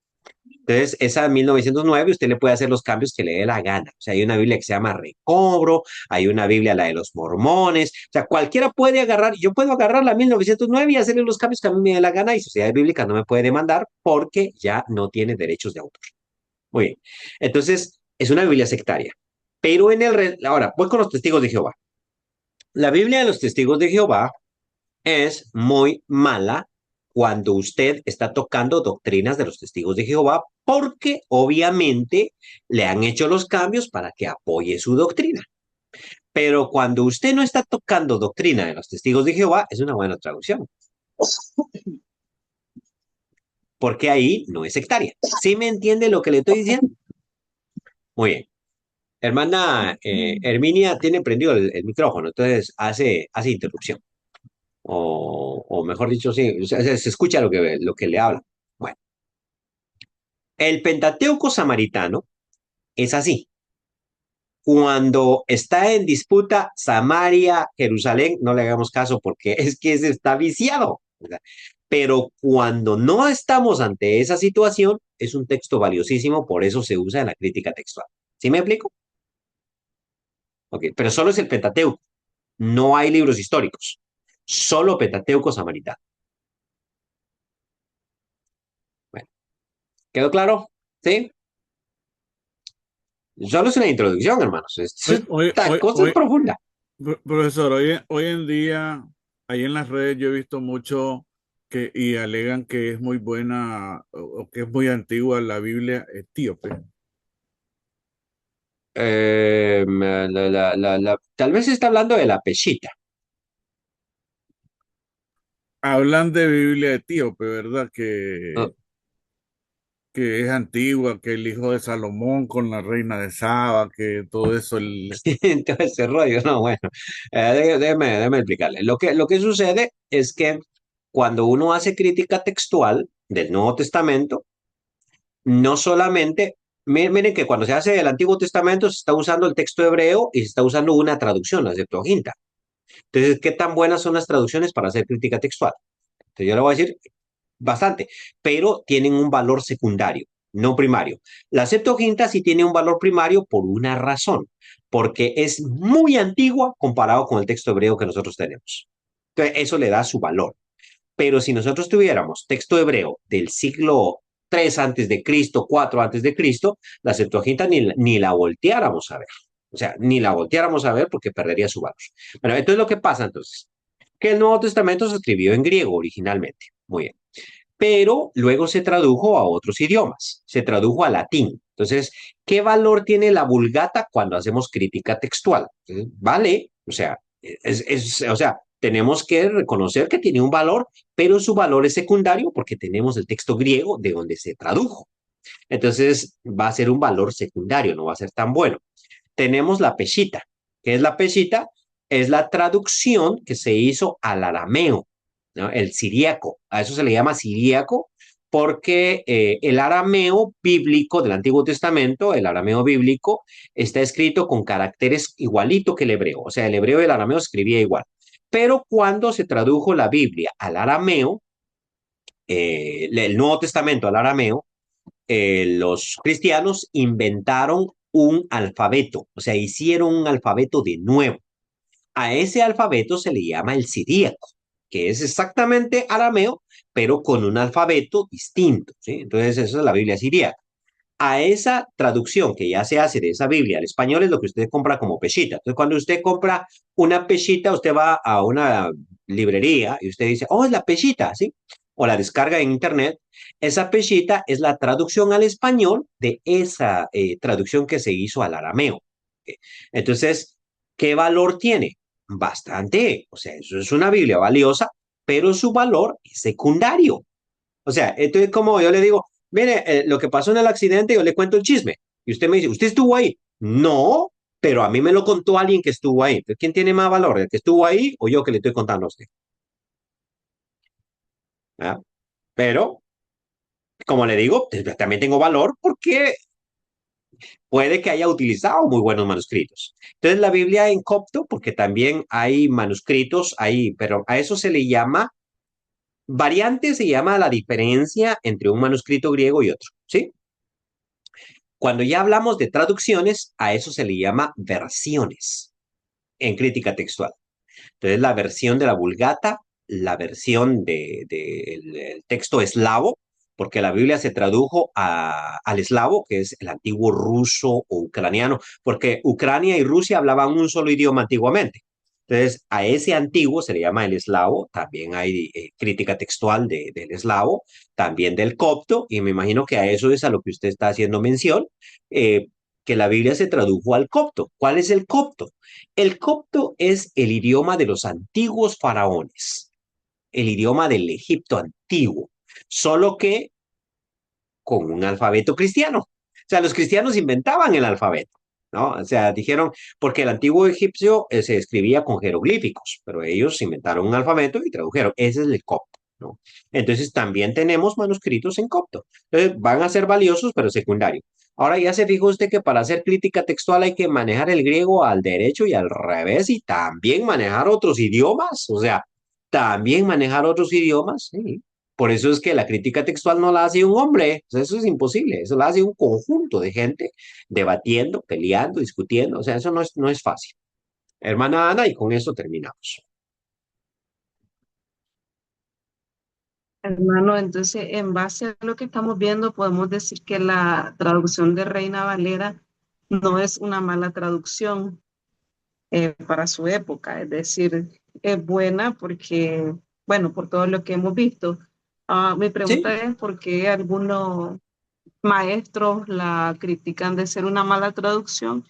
S1: Entonces, esa 1909 usted le puede hacer los cambios que le dé la gana. O sea, hay una Biblia que se llama Recobro, hay una Biblia, la de los mormones. O sea, cualquiera puede agarrar, yo puedo agarrar la 1909 y hacerle los cambios que a mí me dé la gana y Sociedad Bíblica no me puede demandar porque ya no tiene derechos de autor. Muy bien. Entonces, es una Biblia sectaria. Pero ahora, voy con los testigos de Jehová. La Biblia de los testigos de Jehová es muy mala cuando usted está tocando doctrinas de los testigos de Jehová, porque obviamente le han hecho los cambios para que apoye su doctrina. Pero cuando usted no está tocando doctrina de los testigos de Jehová, es una buena traducción. Porque ahí no es sectaria. ¿Sí me entiende lo que le estoy diciendo? Muy bien. Hermana Herminia tiene prendido el micrófono, entonces hace interrupción. O mejor dicho, sí, se escucha lo que le habla. Bueno, el Pentateuco samaritano es así. Cuando está en disputa Samaria, Jerusalén, no le hagamos caso porque es que se está viciado. Pero cuando no estamos ante esa situación, es un texto valiosísimo, por eso se usa en la crítica textual. ¿Sí me explico? Ok, pero solo es el Pentateuco. No hay libros históricos. Solo Pentateuco samaritano. Bueno, ¿quedó claro? ¿Sí? Solo es una introducción, hermanos. Esta cosa es profunda.
S6: Profesor, hoy en día, ahí en las redes yo he visto mucho y alegan que es muy buena o que es muy antigua la Biblia etíope.
S1: Tal vez está hablando de la peshita.
S6: Hablan de Biblia etíope, ¿verdad?
S1: ¿No?
S6: Que es antigua, que el hijo de Salomón con la reina de Saba, que todo eso,
S1: Todo ese rollo, no, bueno, déjeme explicarle. Lo que sucede es que cuando uno hace crítica textual del Nuevo Testamento, no solamente, miren que cuando se hace el Antiguo Testamento se está usando el texto hebreo y se está usando una traducción, la Septuaginta. Entonces, ¿qué tan buenas son las traducciones para hacer crítica textual? Entonces, yo le voy a decir bastante, pero tienen un valor secundario, no primario. La Septuaginta sí tiene un valor primario por una razón, porque es muy antigua comparado con el texto hebreo que nosotros tenemos. Entonces, eso le da su valor. Pero si nosotros tuviéramos texto hebreo del siglo 3 antes de Cristo, 4 antes de Cristo, la Septuaginta ni la volteáramos a ver. O sea, ni la volteáramos a ver porque perdería su valor. Bueno, entonces lo que pasa entonces, que el Nuevo Testamento se escribió en griego originalmente. Muy bien. Pero luego se tradujo a otros idiomas, se tradujo a latín. Entonces, ¿qué valor tiene la Vulgata cuando hacemos crítica textual? Vale, o sea, o sea, tenemos que reconocer que tiene un valor, pero su valor es secundario porque tenemos el texto griego de donde se tradujo. Entonces, va a ser un valor secundario, no va a ser tan bueno. Tenemos la Peshita. ¿Qué es la Peshita? Es la traducción que se hizo al arameo, ¿no? El siríaco. A eso se le llama siríaco porque el arameo bíblico del Antiguo Testamento, el arameo bíblico, está escrito con caracteres igualito que el hebreo. O sea, el hebreo y el arameo se escribía igual. Pero cuando se tradujo la Biblia al arameo, el Nuevo Testamento al arameo, los cristianos inventaron un alfabeto, o sea, hicieron un alfabeto de nuevo. A ese alfabeto se le llama el siríaco, que es exactamente arameo, pero con un alfabeto distinto, ¿sí? Entonces, eso es la Biblia siríaca. A esa traducción que ya se hace de esa Biblia al español es lo que usted compra como peshita. Entonces, cuando usted compra una peshita, usted va a una librería y usted dice, oh, es la peshita, ¿sí? O la descarga en internet. Esa peshita es la traducción al español de esa traducción que se hizo al arameo. ¿Ok? Entonces, ¿qué valor tiene? Bastante. O sea, eso es una Biblia valiosa, pero su valor es secundario. O sea, entonces como yo le digo, mire, lo que pasó en el accidente, yo le cuento el chisme. Y usted me dice, ¿usted estuvo ahí? No, pero a mí me lo contó alguien que estuvo ahí. Entonces, ¿quién tiene más valor? ¿El que estuvo ahí o yo que le estoy contando a usted? ¿Ah? Pero, como le digo, pues, también tengo valor porque puede que haya utilizado muy buenos manuscritos. Entonces, la Biblia en copto, porque también hay manuscritos ahí, pero a eso se le llama, variante se llama la diferencia entre un manuscrito griego y otro, ¿sí? Cuando ya hablamos de traducciones, a eso se le llama versiones en crítica textual. Entonces, la versión de la Vulgata, la versión del texto eslavo, porque la Biblia se tradujo al eslavo, que es el antiguo ruso o ucraniano, porque Ucrania y Rusia hablaban un solo idioma antiguamente. Entonces, a ese antiguo se le llama el eslavo, también hay crítica textual del eslavo, también del copto, y me imagino que a eso es a lo que usted está haciendo mención, eh, que la Biblia se tradujo al copto. ¿Cuál es el copto? El copto es el idioma de los antiguos faraones, el idioma del Egipto antiguo, solo que con un alfabeto cristiano. O sea, los cristianos inventaban el alfabeto, ¿no? O sea, dijeron, porque el antiguo egipcio se escribía con jeroglíficos, pero ellos inventaron un alfabeto y tradujeron. Ese es el copto, ¿no? Entonces, también tenemos manuscritos en copto. Entonces, van a ser valiosos, pero secundarios. Ahora ya se fijó usted que para hacer crítica textual hay que manejar el griego al derecho y al revés y también manejar otros idiomas, o sea, también manejar otros idiomas, sí. Por eso es que la crítica textual no la hace un hombre, o sea, eso es imposible, eso la hace un conjunto de gente debatiendo, peleando, discutiendo, o sea, eso no es fácil. Hermana Ana, y con eso terminamos.
S8: Hermano, entonces, en base a lo que estamos viendo, podemos decir que la traducción de Reina Valera no es una mala traducción. para su época. Es decir, es buena porque, bueno, por todo lo que hemos visto. Mi
S1: Sí,
S8: pregunta es por qué algunos maestros la critican de ser una mala traducción.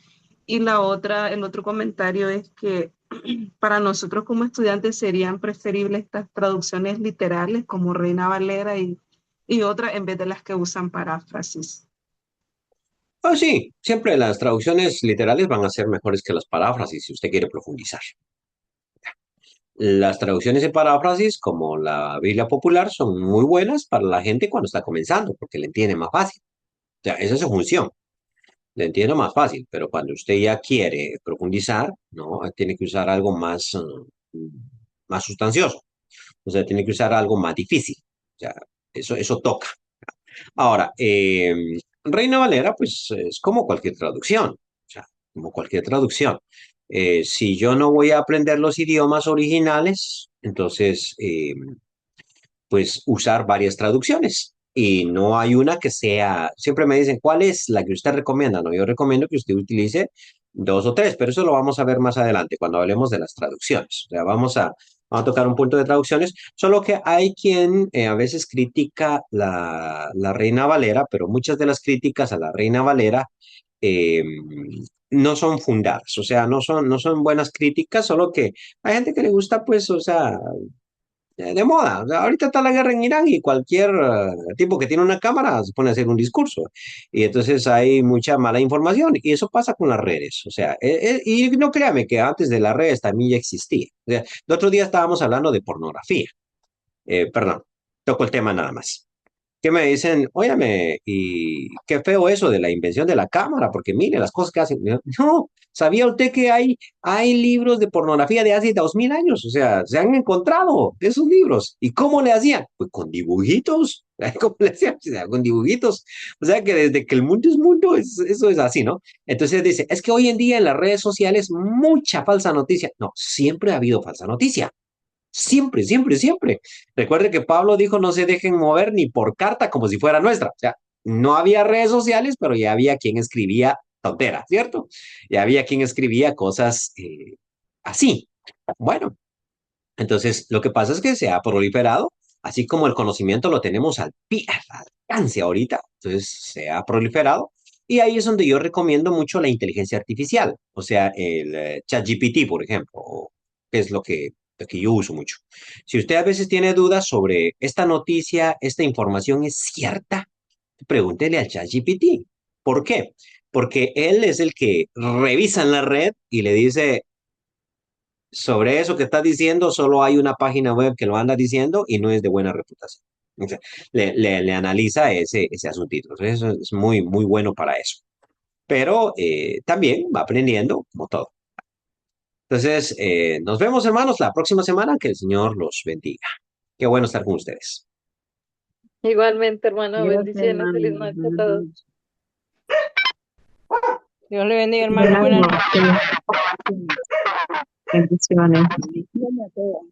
S8: Y la otra, el otro comentario es que para nosotros como estudiantes serían preferibles estas traducciones literales como Reina Valera y otras en vez de las que usan paráfrasis.
S1: sí, siempre las traducciones literales van a ser mejores que las paráfrasis si usted quiere profundizar. Las traducciones de paráfrasis, como la Biblia popular, son muy buenas para la gente cuando está comenzando, porque le entiende más fácil. O sea, esa es su función, le entiendo más fácil, pero cuando usted ya quiere profundizar, ¿no? Tiene que usar algo más, más sustancioso. O sea, tiene que usar algo más difícil. O sea, eso toca. Ahora, Reina Valera, pues es como cualquier traducción. O sea, como cualquier traducción. Si yo no voy a aprender los idiomas originales, entonces, pues usar varias traducciones. Y no hay una que sea, siempre me dicen, ¿cuál es la que usted recomienda? No, yo recomiendo que usted utilice dos o tres, pero eso lo vamos a ver más adelante cuando hablemos de las traducciones. O sea, vamos a tocar un punto de traducciones, solo que hay quien a veces critica la Reina Valera, pero muchas de las críticas a la Reina Valera eh, no son fundadas, o sea, no son buenas críticas, solo que hay gente que le gusta, pues, o sea, de moda. O sea, ahorita está la guerra en Irán y cualquier tipo que tiene una cámara se pone a hacer un discurso. Y entonces hay mucha mala información. Y eso pasa con las redes. O sea, y no créame que antes de las redes también ya existía. O sea, el otro día estábamos hablando de pornografía. Perdón, toco el tema nada más que me dicen, óyame, y qué feo eso de la invención de la cámara, porque mire las cosas que hacen. No, ¿sabía usted que hay libros de pornografía de hace 2000 años? O sea, se han encontrado esos libros. ¿Y cómo le hacían? Pues con dibujitos. ¿Cómo le hacían? O sea, con dibujitos. O sea, que desde que el mundo es mundo, eso es así, ¿no? Entonces dice, es que hoy en día en las redes sociales mucha falsa noticia. No, siempre ha habido falsa noticia. Siempre, siempre, siempre. Recuerde que Pablo dijo, no se dejen mover ni por carta como si fuera nuestra. O sea, no había redes sociales, pero ya había quien escribía tonteras, ¿cierto? Ya había quien escribía cosas así. Bueno, entonces lo que pasa es que se ha proliferado, así como el conocimiento lo tenemos al alcance ahorita, entonces se ha proliferado. Y ahí es donde yo recomiendo mucho la inteligencia artificial, o sea, el ChatGPT, por ejemplo, que es lo que yo uso mucho. Si usted a veces tiene dudas sobre esta noticia, esta información es cierta, pregúntele al ChatGPT. ¿Por qué? Porque él es el que revisa en la red y le dice, sobre eso que estás diciendo, solo hay una página web que lo anda diciendo y no es de buena reputación. O sea, le analiza ese asuntito. Entonces, eso es muy, muy bueno para eso. Pero también va aprendiendo como todo. Entonces, nos vemos, hermanos, la próxima semana. Que el Señor los bendiga. Qué bueno estar con ustedes.
S3: Igualmente, hermano,
S4: Dios,
S3: bendiciones,
S4: hermano.
S3: feliz noche a
S4: Buenas
S3: todos.
S4: noches.
S9: Dios le bendiga, hermano.
S8: Buenas
S9: Buenas noches.
S8: noches. Bendiciones.
S2: Bendiciones a todos.